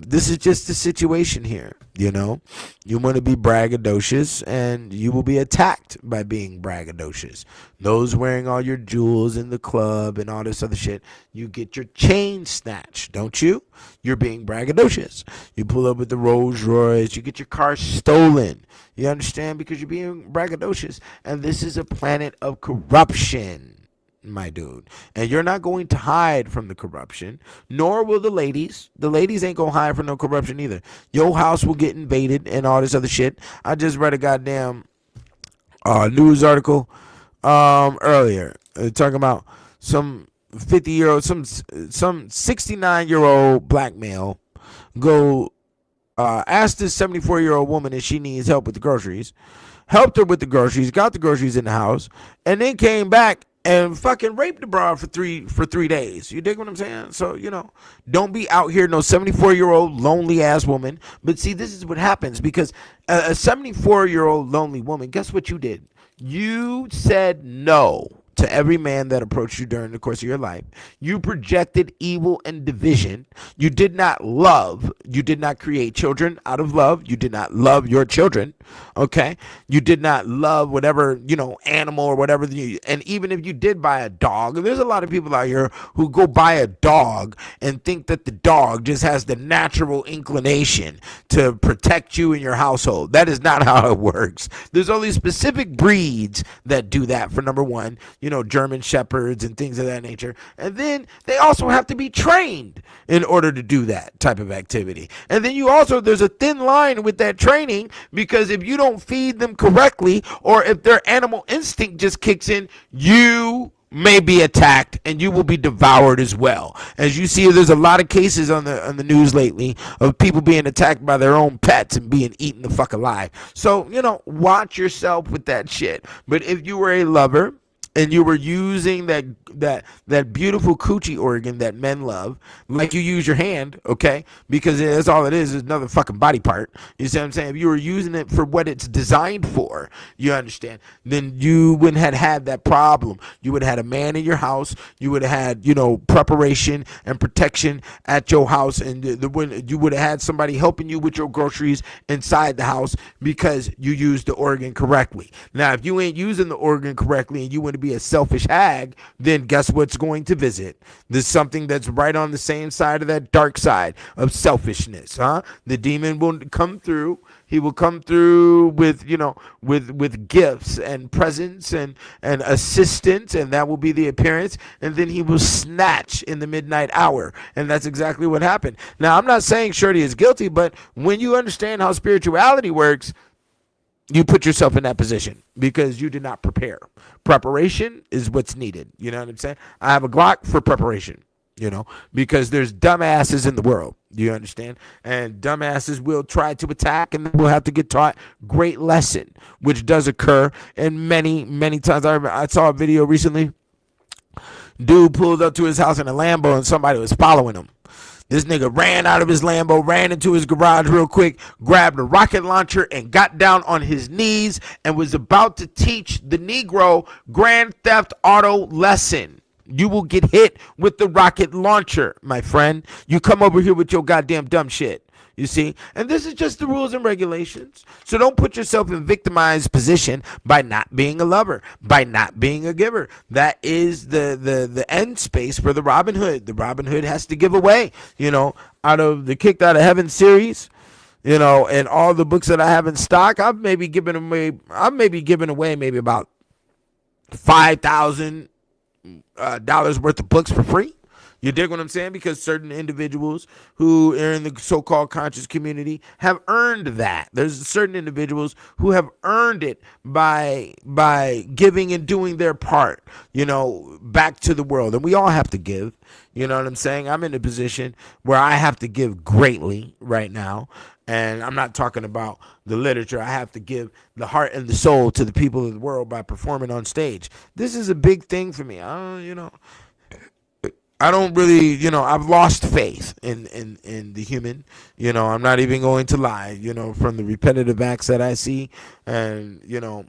Speaker 3: this is just the situation here, you know. You want to be braggadocious, and you will be attacked by being braggadocious. Those wearing all your jewels in the club and all this other shit, you get your chain snatched, don't you? You're being braggadocious. You pull up with the Rolls Royce, you get your car stolen. You understand? Because you're being braggadocious. And this is a planet of corruption, my dude. And you're not going to hide from the corruption, nor will the ladies. The ladies ain't gonna hide from no corruption either. Your house will get invaded and all this other shit. I just read a goddamn news article earlier talking about some 50-year-old, some 69-year-old black male go asked this 74-year-old woman if she needs help with the groceries, helped her with the groceries, got the groceries in the house, and then came back and fucking raped the broad for 3 days. You dig what I'm saying? So, you know, don't be out here no 74-year-old lonely ass woman. But see, this is what happens, because a 74-year-old lonely woman, guess what you did? You said no to every man that approached you during the course of your life. You projected evil and division. You did not love. You did not create children out of love. You did not love your children. Okay? You did not love whatever, you know, animal or whatever. And even if you did buy a dog, there's a lot of people out here who go buy a dog and think that the dog just has the natural inclination to protect you and your household. That is not how it works. There's only specific breeds that do that, for number one. You know, German shepherds and things of that nature. And then they also have to be trained in order to do that type of activity. And then there's a thin line with that training, because if you don't feed them correctly, or if their animal instinct just kicks in, you may be attacked and you will be devoured as well. As you see, there's a lot of cases on the news lately of people being attacked by their own pets and being eaten the fuck alive. So, you know, watch yourself with that shit. But if you were a lover and you were using that beautiful coochie organ that men love, like you use your hand, okay? Because that's all it is another fucking body part. You see what I'm saying? If you were using it for what it's designed for, you understand, then you wouldn't have had that problem. You would have had a man in your house. You would have had, you know, preparation and protection at your house, and you would have had somebody helping you with your groceries inside the house, because you used the organ correctly. Now, if you ain't using the organ correctly and you want to be a selfish hag, then guess what's going to visit? There's something that's right on the same side of that dark side of selfishness, huh? The demon will come through. He will come through with, you know, with gifts and presents and assistance, and that will be the appearance. And then he will snatch in the midnight hour, and that's exactly what happened. Now, I'm not saying Shorty is guilty, but when you understand how spirituality works, you put yourself in that position because you did not prepare. Preparation is what's needed. You know what I'm saying? I have a Glock for preparation, you know, because there's dumbasses in the world. You understand? And dumbasses will try to attack, and will have to get taught great lesson, which does occur. And many, many times. I saw a video recently. Dude pulled up to his house in a Lambo, and somebody was following him. This nigga ran out of his Lambo, ran into his garage real quick, grabbed a rocket launcher, and got down on his knees and was about to teach the Negro Grand Theft Auto lesson. You will get hit with the rocket launcher, my friend. You come over here with your goddamn dumb shit. You see? And this is just the rules and regulations. So don't put yourself in victimized position by not being a lover, by not being a giver. That is the end space for the Robin Hood. The Robin Hood has to give away, you know, out of the Kicked Out of Heaven series, you know, and all the books that I have in stock. I've maybe given away maybe about $5,000 worth of books for free. You dig what I'm saying? Because certain individuals who are in the so-called conscious community have earned that. There's certain individuals who have earned it by giving and doing their part, you know, back to the world. And we all have to give. You know what I'm saying? I'm in a position where I have to give greatly right now. And I'm not talking about the literature. I have to give the heart and the soul to the people of the world by performing on stage. This is a big thing for me. I don't really, you know, I've lost faith in the human. You know, I'm not even going to lie, you know, from the repetitive acts that I see, and, you know,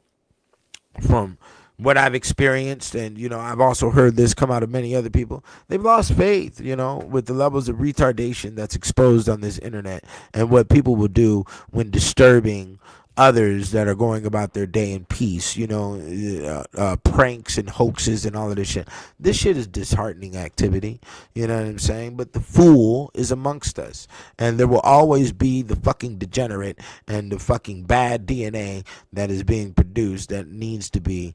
Speaker 3: from what I've experienced, and I've also heard this come out of many other people, they've lost faith, with the levels of retardation that's exposed on this internet, and what people will do when disturbing others that are going about their day in peace, pranks and hoaxes and all of this shit. This shit is disheartening activity, you know what I'm saying? But the fool is amongst us, and there will always be the fucking degenerate and the fucking bad DNA that is being produced that needs to be,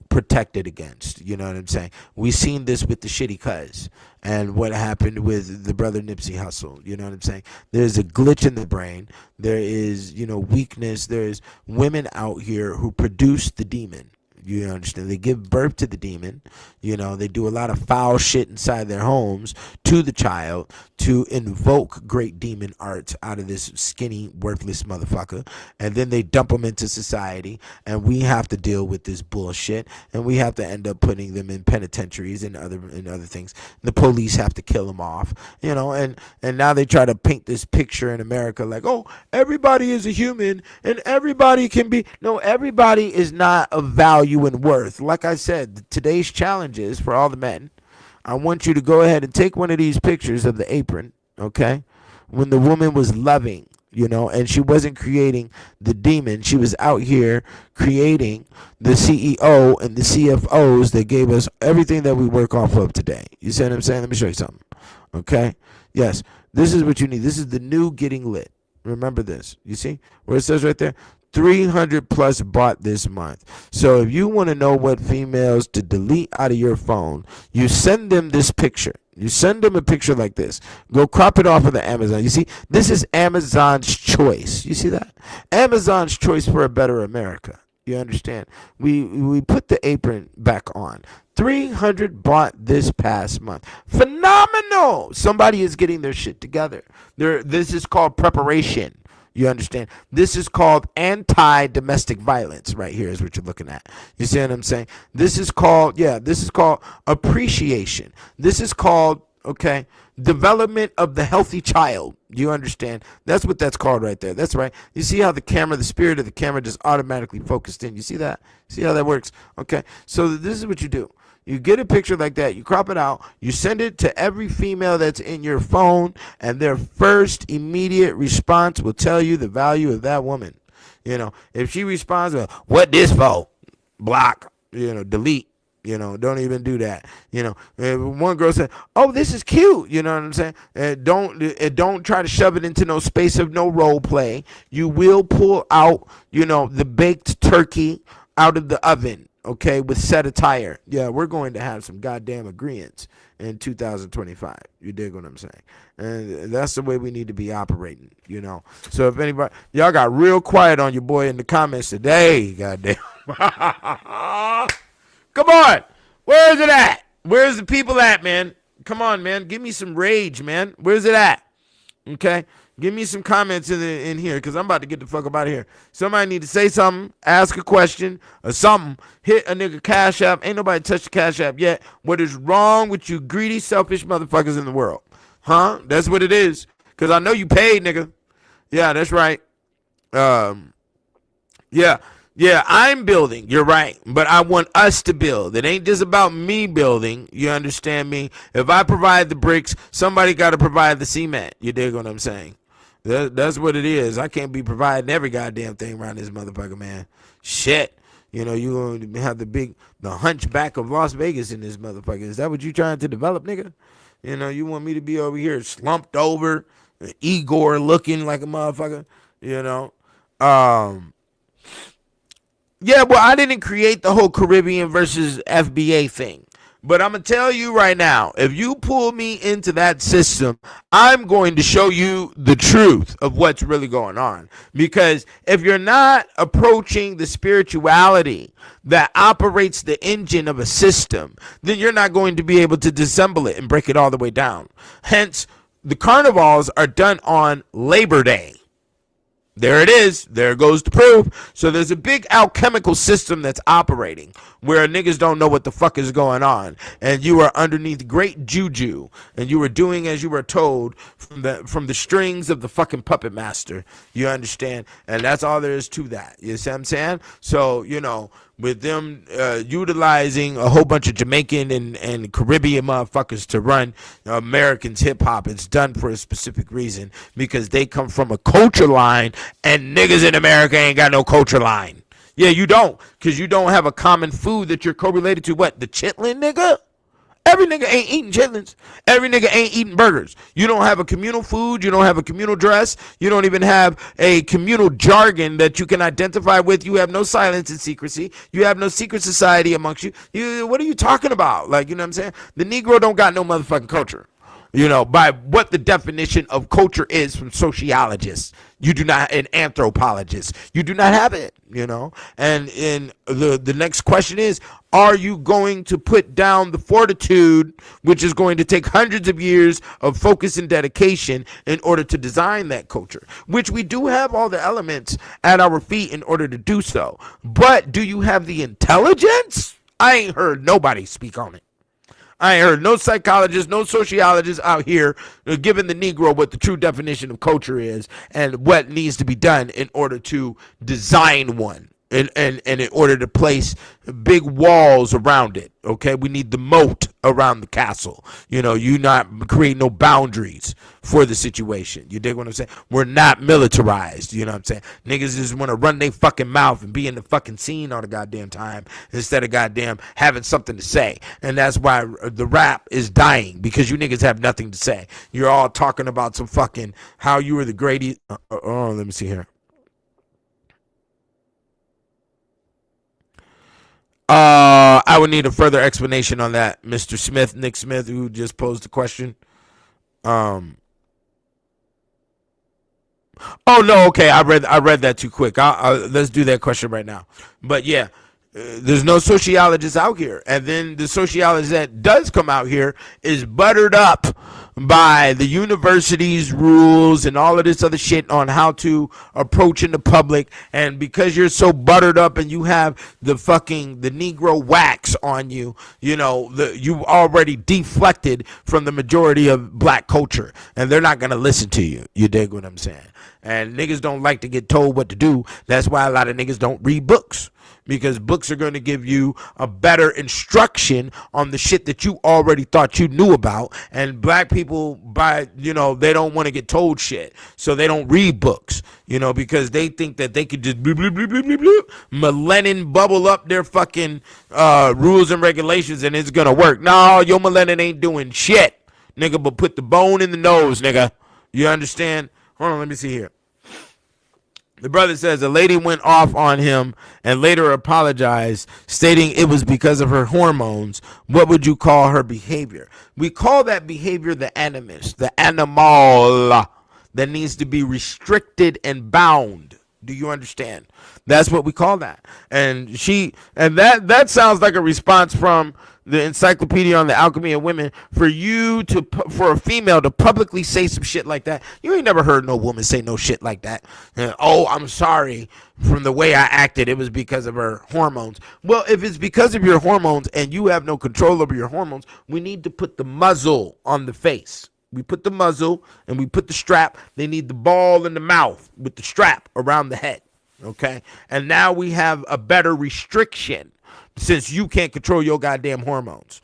Speaker 3: protected against. You know what I'm saying? We've seen this with the shitty cuz and what happened with the brother Nipsey Hussle. You know what I'm saying? There's a glitch in the brain. There is, weakness. There's women out here who produce the demon. You understand? They give birth to the demon. They do a lot of foul shit inside their homes to the child to invoke great demon arts out of this skinny, worthless motherfucker. And then they dump them into society. And we have to deal with this bullshit. And we have to end up putting them in penitentiaries and other things. The police have to kill them off. And now they try to paint this picture in America like, oh, everybody is a human and everybody can be. No, everybody is not of value and worth. Like I said, today's challenge is for all the men. I want you to go ahead and take one of these pictures of the apron, okay? When the woman was loving, and she wasn't creating the demon. She was out here creating the CEO and the CFOs that gave us everything that we work off of today. You see what I'm saying? Let me show you something, okay? Yes, this is what you need. This is the new getting lit. Remember this. You see where it says right there? 300 plus bought this month. So if you want to know what females to delete out of your phone, you send them this picture. You send them a picture like this. Go crop it off of the Amazon. You see, this is Amazon's choice. You see that? Amazon's choice for a better America. You understand? We put the apron back on. 300 bought this past month. Phenomenal. Somebody is getting their shit together. This is called preparation. You understand? This is called anti-domestic violence right here is what you're looking at. You see what I'm saying? This is called appreciation. This is called, development of the healthy child. You understand? That's what that's called right there. That's right. You see how the spirit of the camera just automatically focused in. You see that? See how that works? Okay. So this is what you do. You get a picture like that, you crop it out, you send it to every female that's in your phone, and their first immediate response will tell you the value of that woman. If she responds with, what this for? Block, delete, don't even do that. One girl said, oh, this is cute, you know what I'm saying? Don't try to shove it into no space of no role play. You will pull out, the baked turkey out of the oven. Okay, with set attire. Yeah, we're going to have some goddamn agreements in 2025. You dig what I'm saying? And that's the way we need to be operating, So if anybody, y'all got real quiet on your boy in the comments today, goddamn. Come on. Where is it at? Where's the people at, man? Come on, man. Give me some rage, man. Where's it at? Okay? Give me some comments in here, because I'm about to get the fuck up out of here. Somebody need to say something, ask a question, or something. Hit a nigga Cash App. Ain't nobody touched the Cash App yet. What is wrong with you greedy, selfish motherfuckers in the world? Huh? That's what it is. Because I know you paid, nigga. Yeah, that's right. Yeah, I'm building. You're right. But I want us to build. It ain't just about me building. You understand me? If I provide the bricks, somebody got to provide the cement. You dig what I'm saying? That's what it is. I can't be providing every goddamn thing around this motherfucker, man. Shit. You going to have the hunchback of Las Vegas in this motherfucker. Is that what you trying to develop, nigga? You want me to be over here slumped over, Igor looking like a motherfucker, Yeah, well, I didn't create the whole Caribbean versus FBA thing. But I'm going to tell you right now, if you pull me into that system, I'm going to show you the truth of what's really going on. Because if you're not approaching the spirituality that operates the engine of a system, then you're not going to be able to disassemble it and break it all the way down. Hence, the carnivals are done on Labor Day. There it is. There goes the proof. So there's a big alchemical system that's operating where niggas don't know what the fuck is going on. And you are underneath great juju. And you are doing as you were told from the strings of the fucking puppet master. You understand? And that's all there is to that. You see what I'm saying? So, with them utilizing a whole bunch of Jamaican and Caribbean motherfuckers to run Americans hip hop. It's done for a specific reason, because they come from a culture line, and niggas in America ain't got no culture line. Yeah, you don't, because you don't have a common food that you're correlated to. What, the chitlin, nigga? Every nigga ain't eating chitlins. Every nigga ain't eating burgers. You don't have a communal food. You don't have a communal dress. You don't even have a communal jargon that you can identify with. You have no silence and secrecy. You have no secret society amongst you. What are you talking about? Like, you know what I'm saying? The Negro don't got no motherfucking culture. You know, by what the definition of culture is from sociologists. You do not, and anthropologists. You do not have it, you know. And in the next question is, are you going to put down the fortitude, which is going to take hundreds of years of focus and dedication in order to design that culture, which we do have all the elements at our feet in order to do so. But do you have the intelligence? I ain't heard nobody speak on it. I ain't heard no psychologists, no sociologists out here giving the Negro what the true definition of culture is and what needs to be done in order to design one. And in order to place big walls around it, okay? We need the moat around the castle. You know, you not create no boundaries for the situation. You dig what I'm saying? We're not militarized, you know what I'm saying? Niggas just want to run their fucking mouth and be in the fucking scene all the goddamn time instead of goddamn having something to say. And that's why the rap is dying, because you niggas have nothing to say. You're all talking about some fucking how you were the greatest. Let me see here. I would need a further explanation on that, Mr. Smith, Nick Smith, who just posed the question. Oh no, okay, I read that too quick. Let's do that question right now. But yeah, there's no sociologist out here, and then the sociologist that does come out here is buttered up by the university's rules and all of this other shit on how to approach in the public. And because you're so buttered up and you have the Negro wax on you, you know, you already deflected from the majority of black culture, and they're not gonna listen to you. You dig what I'm saying? And niggas don't like to get told what to do. That's why a lot of niggas don't read books, because books are going to give you a better instruction on the shit that you already thought you knew about. And black people, they don't want to get told shit, so they don't read books, you know, because they think that they could just bloop, bloop, bloop, bloop, bloop, bloop, melanin bubble up their fucking rules and regulations and it's going to work. No, your melanin ain't doing shit, nigga, but put the bone in the nose, nigga. You understand? Hold on, let me see here. The brother says a lady went off on him and later apologized, stating it was because of her hormones. What would you call her behavior? We call that behavior the animus, the animal that needs to be restricted and bound. Do you understand? That's what we call that. And that sounds like a response from the Encyclopedia on the Alchemy of Women. For a female to publicly say some shit like that, you ain't never heard no woman say no shit like that. Oh, I'm sorry from the way I acted. It was because of her hormones. Well, if it's because of your hormones and you have no control over your hormones, we need to put the muzzle on the face. We put the muzzle and we put the strap. They need the ball in the mouth with the strap around the head. Okay. And now we have a better restriction, since you can't control your goddamn hormones.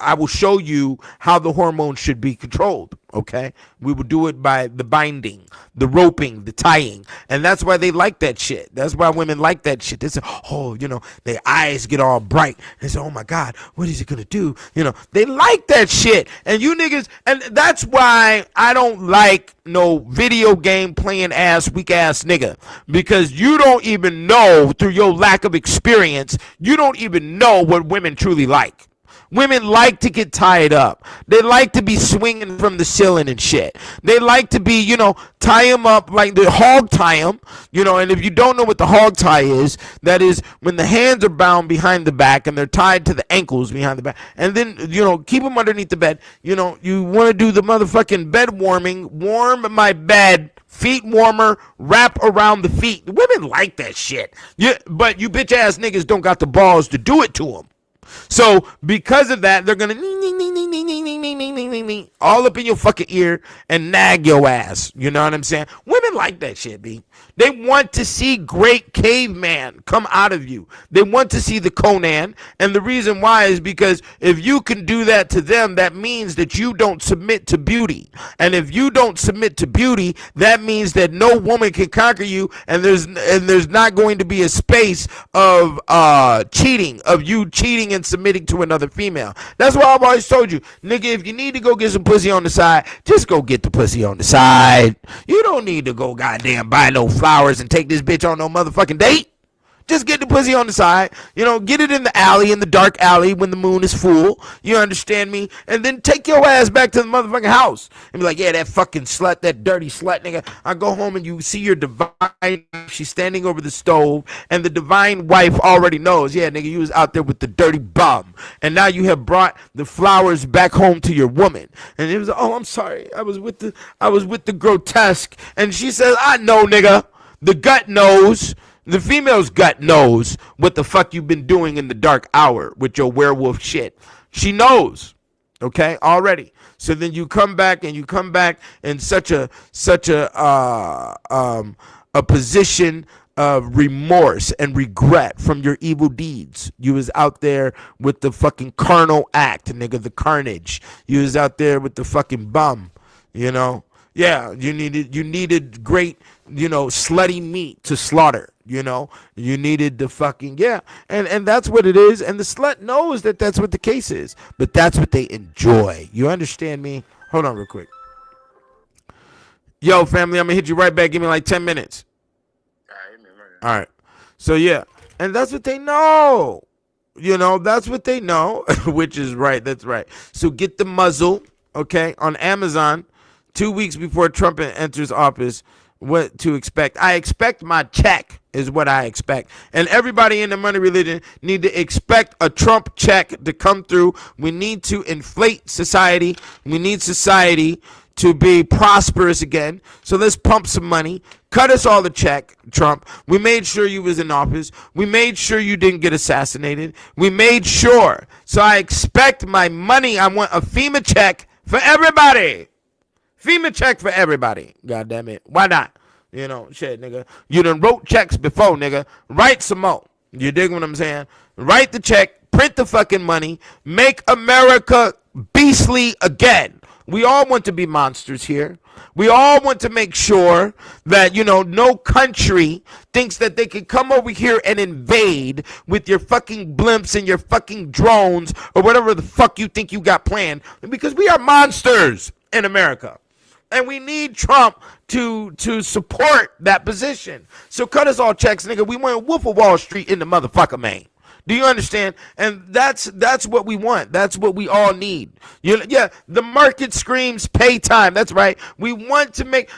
Speaker 3: I will show you how the hormones should be controlled. Okay, we will do it by the binding, the roping, the tying, and that's why they like that shit. That's why women like that shit. They say, oh, you know, their eyes get all bright. They say, oh my God, what is it gonna do? You know, they like that shit. And you niggas, and that's why I don't like no video game playing weak ass nigga, because you don't even know, through your lack of experience, you don't even know what women truly like. Women like to get tied up. They like to be swinging from the ceiling and shit. They like to be, you know, tie them up like the hog tie them, you know. And if you don't know what the hog tie is, that is when the hands are bound behind the back and they're tied to the ankles behind the back. And then, you know, keep them underneath the bed. You know, you want to do the motherfucking bed warming. Warm my bed. Feet warmer, wrap around the feet. Women like that shit. Yeah, but you bitch ass niggas don't got the balls to do it to them. So because of that, they're gonna understanding me? All up in your fucking ear and nag your ass. You know what I'm saying? Women like that shit, B. They want to see great caveman come out of you. They want to see the Conan. And the reason why is because if you can do that to them, that means that you don't submit to beauty. And if you don't submit to beauty, that means that no woman can conquer you, and there's not going to be a space of cheating, of you cheating and submitting to another female. That's why I've always told you, nigga, if you need to go get some pussy on the side, just go get the pussy on the side. You don't need to go goddamn buy no flowers and take this bitch on no motherfucking date. Just get the pussy on the side, you know, get it in the alley, in the dark alley when the moon is full, you understand me? And then take your ass back to the motherfucking house and be like, yeah, that fucking slut, that dirty slut, nigga. I go home and you see your divine, she's standing over the stove, and the divine wife already knows, yeah, nigga, you was out there with the dirty bum. And now you have brought the flowers back home to your woman. And it was, oh, I'm sorry, I was with the grotesque. And she says, I know, nigga. The gut knows. The female's gut knows what the fuck you've been doing in the dark hour with your werewolf shit. She knows, okay, already. So then you come back in such a position of remorse and regret from your evil deeds. You was out there with the fucking carnal act, nigga, the carnage. You was out there with the fucking bum, you know. Yeah, you needed great, you know, slutty meat to slaughter. You know, you needed the fucking, yeah, and that's what it is. And the slut knows that that's what the case is, but that's what they enjoy. You understand me? Hold on real quick. Yo, family, I'm gonna hit you right back. Give me like 10 minutes. All right. So yeah, and that's what they know. You know, that's what they know, which is right. That's right. So get the muzzle, okay, on Amazon. 2 weeks before Trump enters office, what to expect. I expect my check is what I expect. And everybody in the money religion need to expect a Trump check to come through. We need to inflate society. We need society to be prosperous again. So let's pump some money. Cut us all the check, Trump. We made sure you was in office. We made sure you didn't get assassinated. We made sure. So I expect my money. I want a FEMA check for everybody. FEMA check for everybody. God damn it. Why not? You know, shit, nigga. You done wrote checks before, nigga. Write some more. You dig what I'm saying? Write the check. Print the fucking money. Make America beastly again. We all want to be monsters here. We all want to make sure that, you know, no country thinks that they can come over here and invade with your fucking blimps and your fucking drones or whatever the fuck you think you got planned, because we are monsters in America. And we need Trump to support that position. So cut us all checks, nigga. We want Wolf of Wall Street in the motherfucker, man. Do you understand? And that's what we want. That's what we all need. Yeah, the market screams pay time. That's right. We want to make,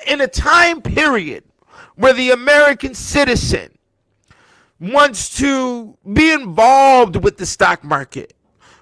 Speaker 3: in a time period where the American citizen wants to be involved with the stock market.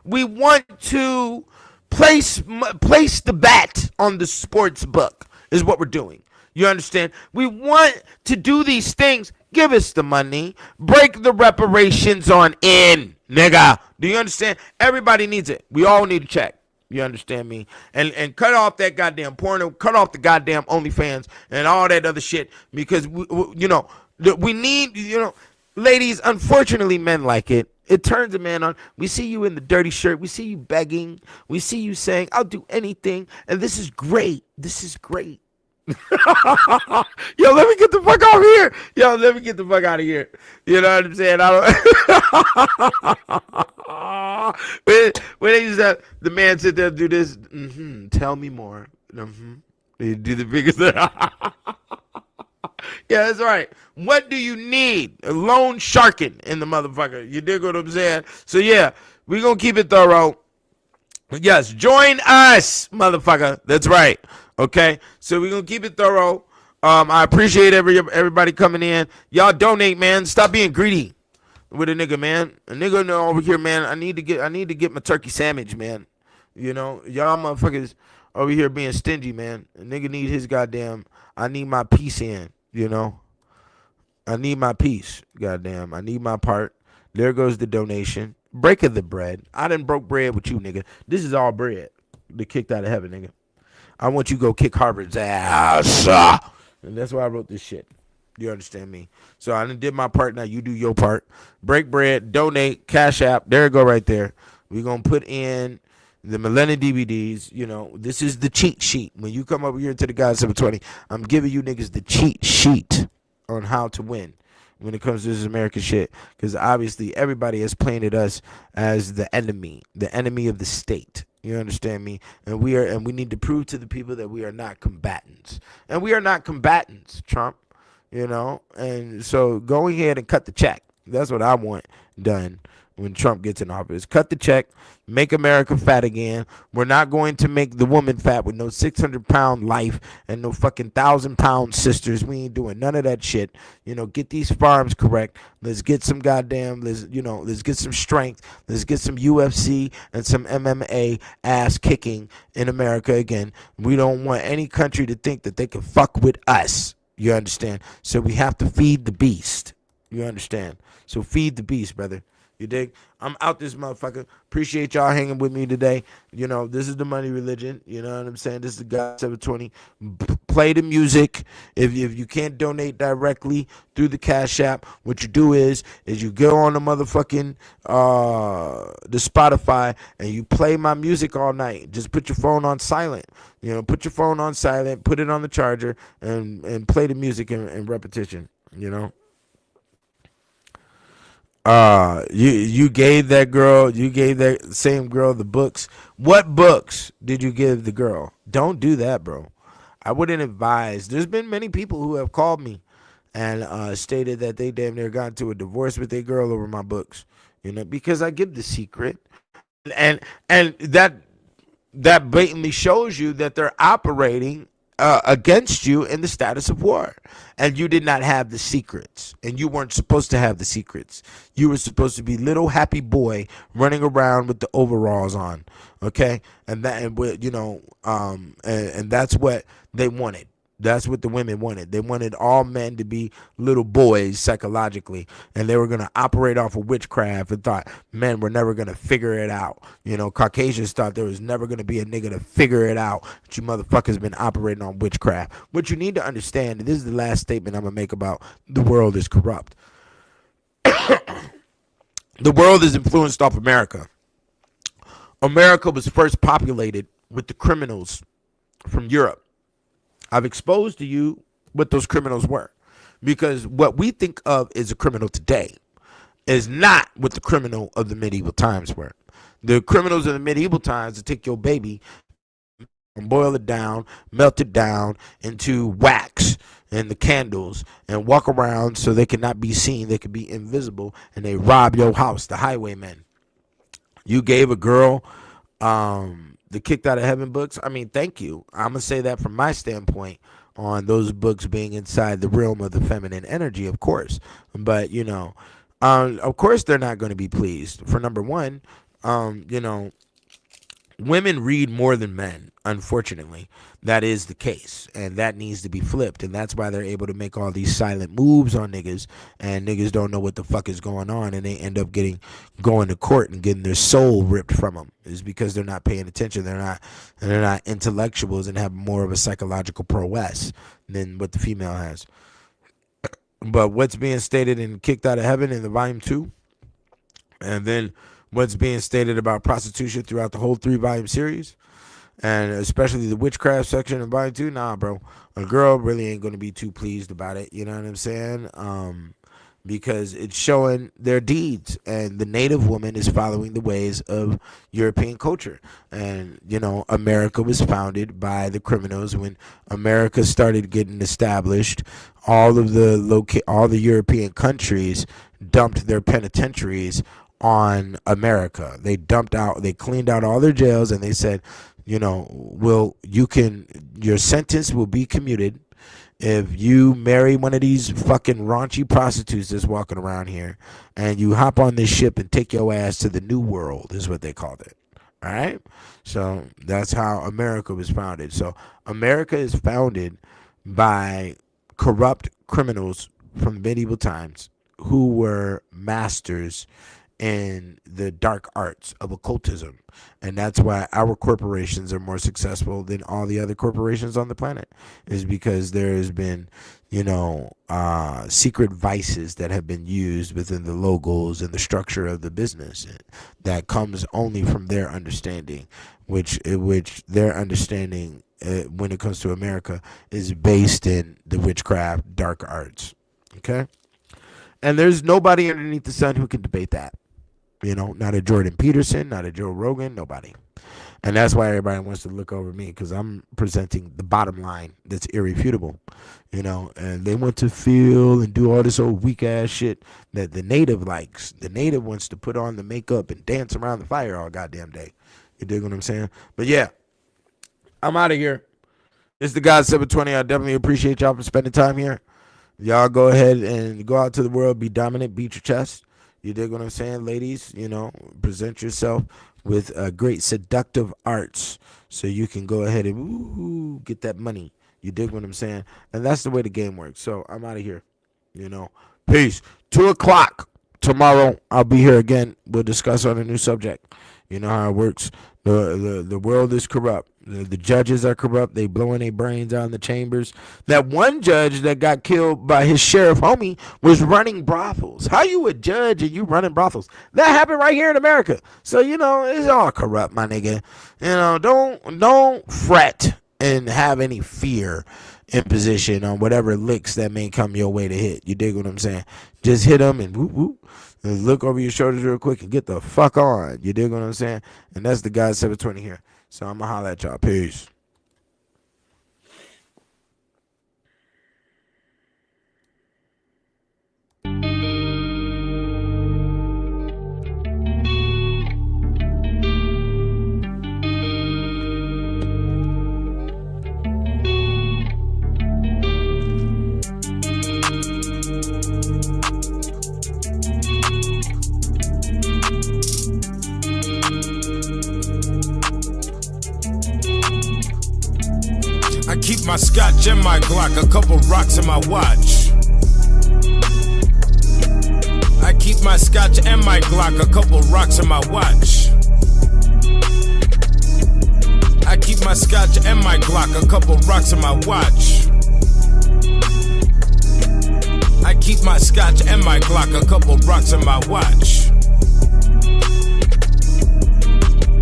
Speaker 3: We want to place the bet on the sports book is what we're doing. You understand? We want to do these things. Give us the money. Break the reparations on in, nigga. Do you understand? Everybody needs it. We all need a check. You understand me? And cut off that goddamn porno. Cut off the goddamn OnlyFans and all that other shit, because we need, you know, ladies. Unfortunately, men like it. It turns a man on. We see you in the dirty shirt. We see you begging. We see you saying, I'll do anything. And this is great. This is great. Yo, let me get the fuck off here. Yo, let me get the fuck out of here. You know what I'm saying? I don't. when they used to, the man sit there and do this. Tell me more. They do the biggest. Yeah, that's right. What do you need? A loan sharking in the motherfucker. You dig what I'm saying? So yeah, we're gonna keep it thorough. Yes, join us, motherfucker. That's right. Okay, so we're gonna keep it thorough. I appreciate everybody coming in. Y'all donate, man. Stop being greedy with a nigga, man. A nigga over here, man. I need to get my turkey sandwich, man. You know, y'all motherfuckers over here being stingy, man. A nigga need his goddamn. I need my piece in. You know, I need my piece. Goddamn, I need my part. There goes the donation. Break of the bread. I done broke bread with you, nigga. This is all bread. the kicked out of heaven, nigga. I want you to go kick Harvard's ass. And that's why I wrote this shit. You understand me? So I done did my part. Now you do your part. Break bread, donate, Cash App. There it go right there. We're going to put in the Millennium DVDs. You know, this is the cheat sheet. When you come over here to the God 720, I'm giving you niggas the cheat sheet on how to win when it comes to this American shit. Because obviously everybody has painted us as the enemy of the state. You understand me? And we need to prove to the people that we are not combatants. And we are not combatants, Trump. You know? And so go ahead and cut the check. That's what I want done when Trump gets in office. Cut the check. Make America fat again. We're not going to make the woman fat with no 600-pound life and no fucking 1,000-pound sisters. We ain't doing none of that shit. You know, get these farms correct. Let's get some goddamn, let's get some strength. Let's get some UFC and some MMA ass kicking in America again. We don't want any country to think that they can fuck with us. You understand? So we have to feed the beast. You understand? So feed the beast, brother. You dig? I'm out this motherfucker. Appreciate y'all hanging with me today. You know, this is the money religion. You know what I'm saying? This is the God 720. Play the music. If you can't donate directly through the Cash App, what you do is you go on the motherfucking the Spotify and you play my music all night. Just put your phone on silent. You know, put your phone on silent, put it on the charger, and play the music in repetition. You know. You gave that same girl the books. What books did you give the girl? Don't do that, bro. I wouldn't advise. There's been many people who have called me and stated that they damn near got into a divorce with their girl over my books. You know, because I give the secret, and that blatantly shows you that they're operating against you in the status of war, and you did not have the secrets, and you weren't supposed to have the secrets. You were supposed to be little happy boy running around with the overalls on, okay? And that's what they wanted. That's what the women wanted. They wanted all men to be little boys psychologically, and they were going to operate off of witchcraft and thought men were never going to figure it out. You know, Caucasians thought there was never going to be a nigga to figure it out. But you motherfuckers been operating on witchcraft. What you need to understand, and this is the last statement I'm going to make about the world is corrupt. The world is influenced off America. America was first populated with the criminals from Europe. I've exposed to you what those criminals were, because what we think of as a criminal today is not what the criminal of the medieval times were. The criminals of the medieval times would take your baby and boil it down, melt it down into wax and the candles, and walk around so they cannot be seen, they could be invisible, and they rob your house, the highwaymen. You gave a girl the kicked out of heaven books. I mean, thank you. I'm gonna say that from my standpoint on those books being inside the realm of the feminine energy, of course. But you know, of course they're not going to be pleased. For number one, you know, women read more than men. Unfortunately, that is the case, and that needs to be flipped. And that's why they're able to make all these silent moves on niggas, and niggas don't know what the fuck is going on, and they end up going to court and getting their soul ripped from them. Is because they're not paying attention. They're not intellectuals and have more of a psychological prowess than what the female has. But what's being stated in Kicked Out of Heaven in the volume 2, and then what's being stated about prostitution throughout the whole 3-volume series, and especially the witchcraft section in volume 2, nah, bro. A girl really ain't going to be too pleased about it, you know what I'm saying? Because it's showing their deeds, and the native woman is following the ways of European culture. And, you know, America was founded by the criminals. When America started getting established, all the European countries dumped their penitentiaries on America. They cleaned out all their jails, and they said, you know, your sentence will be commuted if you marry one of these fucking raunchy prostitutes that's walking around here, and you hop on this ship and take your ass to the new world, is what they called it. All right? So that's how America was founded. So America is founded by corrupt criminals from medieval times who were masters in the dark arts of occultism. And that's why our corporations are more successful than all the other corporations on the planet, is because there has been, secret vices that have been used within the logos and the structure of the business that comes only from their understanding, which their understanding when it comes to America is based in the witchcraft, dark arts. Okay? And there's nobody underneath the sun who can debate that. Not a Jordan Peterson, not a Joe Rogan, nobody. And that's why everybody wants to look over me, because I'm presenting the bottom line that's irrefutable, and they want to feel and do all this old weak ass shit that the native likes. The native wants to put on the makeup and dance around the fire all goddamn day. You dig what I'm saying? But yeah, I'm out of here. It's the God 720. I definitely appreciate y'all for spending time here. Y'all go ahead and go out to the world, be dominant, beat your chest. You dig what I'm saying, ladies? Present yourself with great seductive arts so you can go ahead and get that money. You dig what I'm saying? And that's the way the game works. So I'm out of here. Peace. 2:00 tomorrow. I'll be here again. We'll discuss on a new subject. You know how it works. The world is corrupt. The judges are corrupt. They blowing their brains out in the chambers. That one judge that got killed by his sheriff homie was running brothels. How you a judge and you running brothels? That happened right here in America. So, it's all corrupt, my nigga. Don't fret and have any fear in position on whatever licks that may come your way to hit. You dig what I'm saying? Just hit them and whoop, whoop. And look over your shoulders real quick and get the fuck on. You dig what I'm saying? And that's the God 720 here. So I'm going to holler at y'all. Peace.
Speaker 1: I keep my scotch and my Glock, a couple rocks in my watch. I keep my scotch and my Glock, a couple rocks in my watch. I keep my scotch and my Glock, a couple rocks in my watch. I keep my scotch and my Glock, a couple rocks in my watch.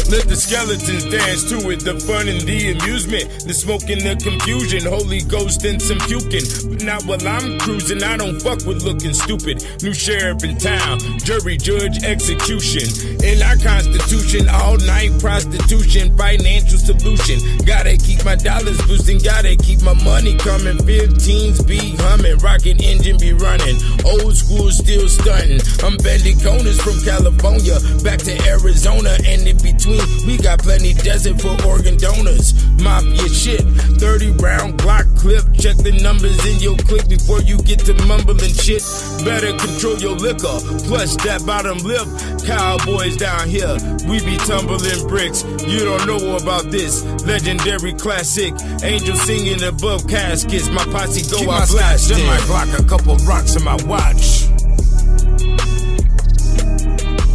Speaker 1: Let the skeletons dance to it, the fun and the amusement, the smoke and the confusion, Holy Ghost and some puking. But not while I'm cruising, I don't fuck with looking stupid. New sheriff in town, jury, judge, execution. In our constitution, all night prostitution, financial solution. Gotta keep my dollars boosting, gotta keep my money coming. 15s be humming, rocket engine be running. Old school still stunting. I'm bending corners from California back to Arizona, and in between we got plenty desert for organ donors. Mafia shit, 30 round Glock clip. Check the numbers in your clip before you get to mumbling shit. Better control your liquor, plus that bottom lip. Cowboys down here, we be tumbling bricks. You don't know about this legendary classic. Angels singing above caskets. My posse go keep out blasting. My Glock, a couple rocks in my watch.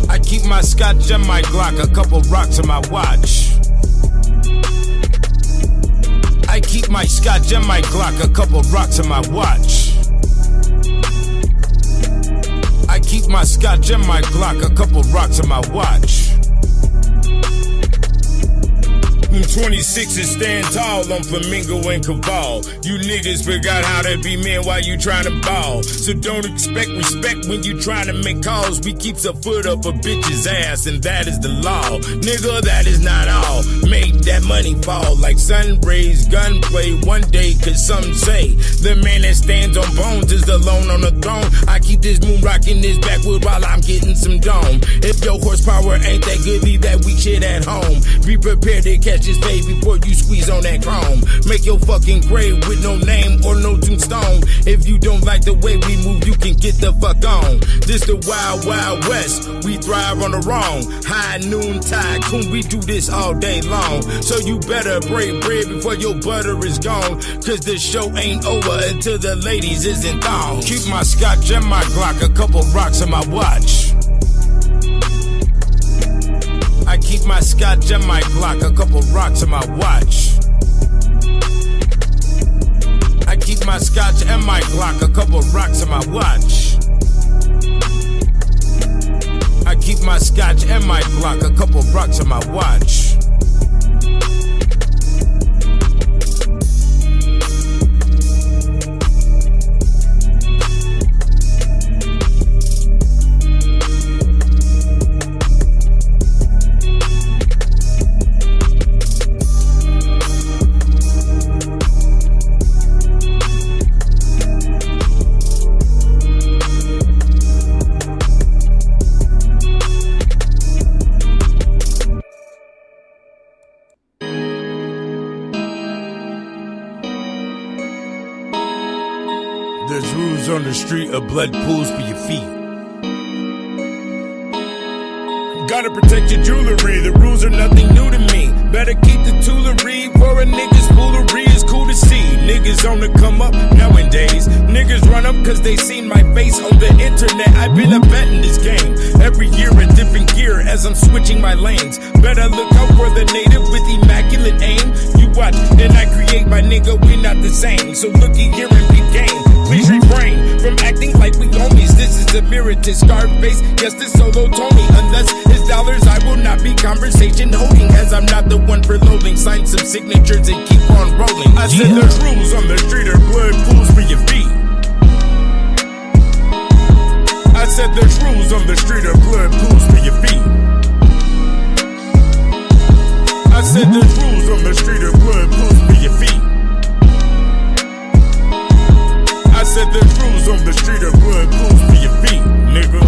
Speaker 1: I keep my scotch and my Glock, a couple rocks in my watch. I keep my scotch and my Glock, a couple rocks in my watch. I keep my scotch and my Glock, a couple rocks in my watch. 26s stand tall on Flamingo and Caval. You niggas forgot how to be men while you trying to ball. So don't expect respect when you trying to make calls. We keeps a foot up a bitch's ass, and that is the law. Nigga, that is not all. Make that money fall like sun rays, gunplay one day, cause some say the man that stands on bones is alone on the throne. I keep this moon rocking this backwood while I'm getting some dome. If your horsepower ain't that good, leave that weak shit at home. Be prepared to catch this day before you squeeze on that chrome. Make your fucking grave with no name or no tombstone. If you don't like the way we move, you can get the fuck on. This the wild, wild west. We thrive on the wrong. High noon tycoon, we do this all day long. So you better break bread before your butter is gone. Cause the show ain't over until the ladies isn't thong. Keep my scotch and my Glock, a couple rocks in my watch. keep my scotch and my Glock, a couple rocks on my watch. I keep my scotch and my Glock, a couple rocks on my watch. I keep my scotch and my Glock, a couple rocks on my watch. There's rules on the street, a blood pools for your feet. Gotta protect your jewelry, the rules are nothing new to me. Better keep the toolery, for a nigga's foolery is cool to see. Niggas on the come up nowadays. Niggas run up cause they seen my face on the internet. I've been a vet in this game. Every year a different gear as I'm switching my lanes. Better look out for the native with immaculate aim. You watch, then I create my nigga, we not the same. So looky here and be game. Please refrain from acting like we homies. This is a mirror to Scarface. Yes, this solo Tony. Unless it's dollars, I will not be conversation holding. As I'm not the one for loading. Sign some signatures and keep on rolling. I said there's rules on the street or blood pools for your feet. I said there's rules on the street or blood pools for your feet. I said there's rules on the street or blood pools for your feet. I said there's rules on the street or blood pools for your feet, nigga.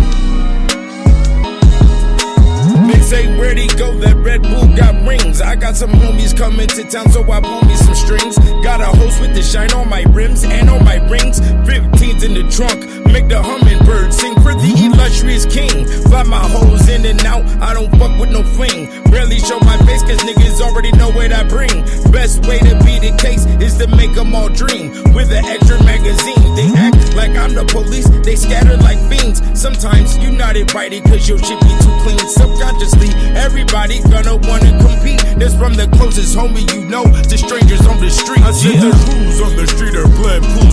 Speaker 1: They say where'd he go, that Red Bull got rings. I got some homies coming to town, so I pull me some strings. Got a host with the shine on my rims and on my rings. 15's in the trunk, make the hummingbird sing for the illustrious king. Fly my hoes in and out, I don't fuck with no fling. Barely show my face cause niggas already know what I bring. Best way to be the case is to make them all dream. With an extra magazine, they act like I'm the police, they scatter like fiends. Sometimes you not invited cause your shit be too clean. Subconsciously, everybody gonna wanna compete. That's from the closest homie you know to strangers on the street. I said there's rules on the street or blood pool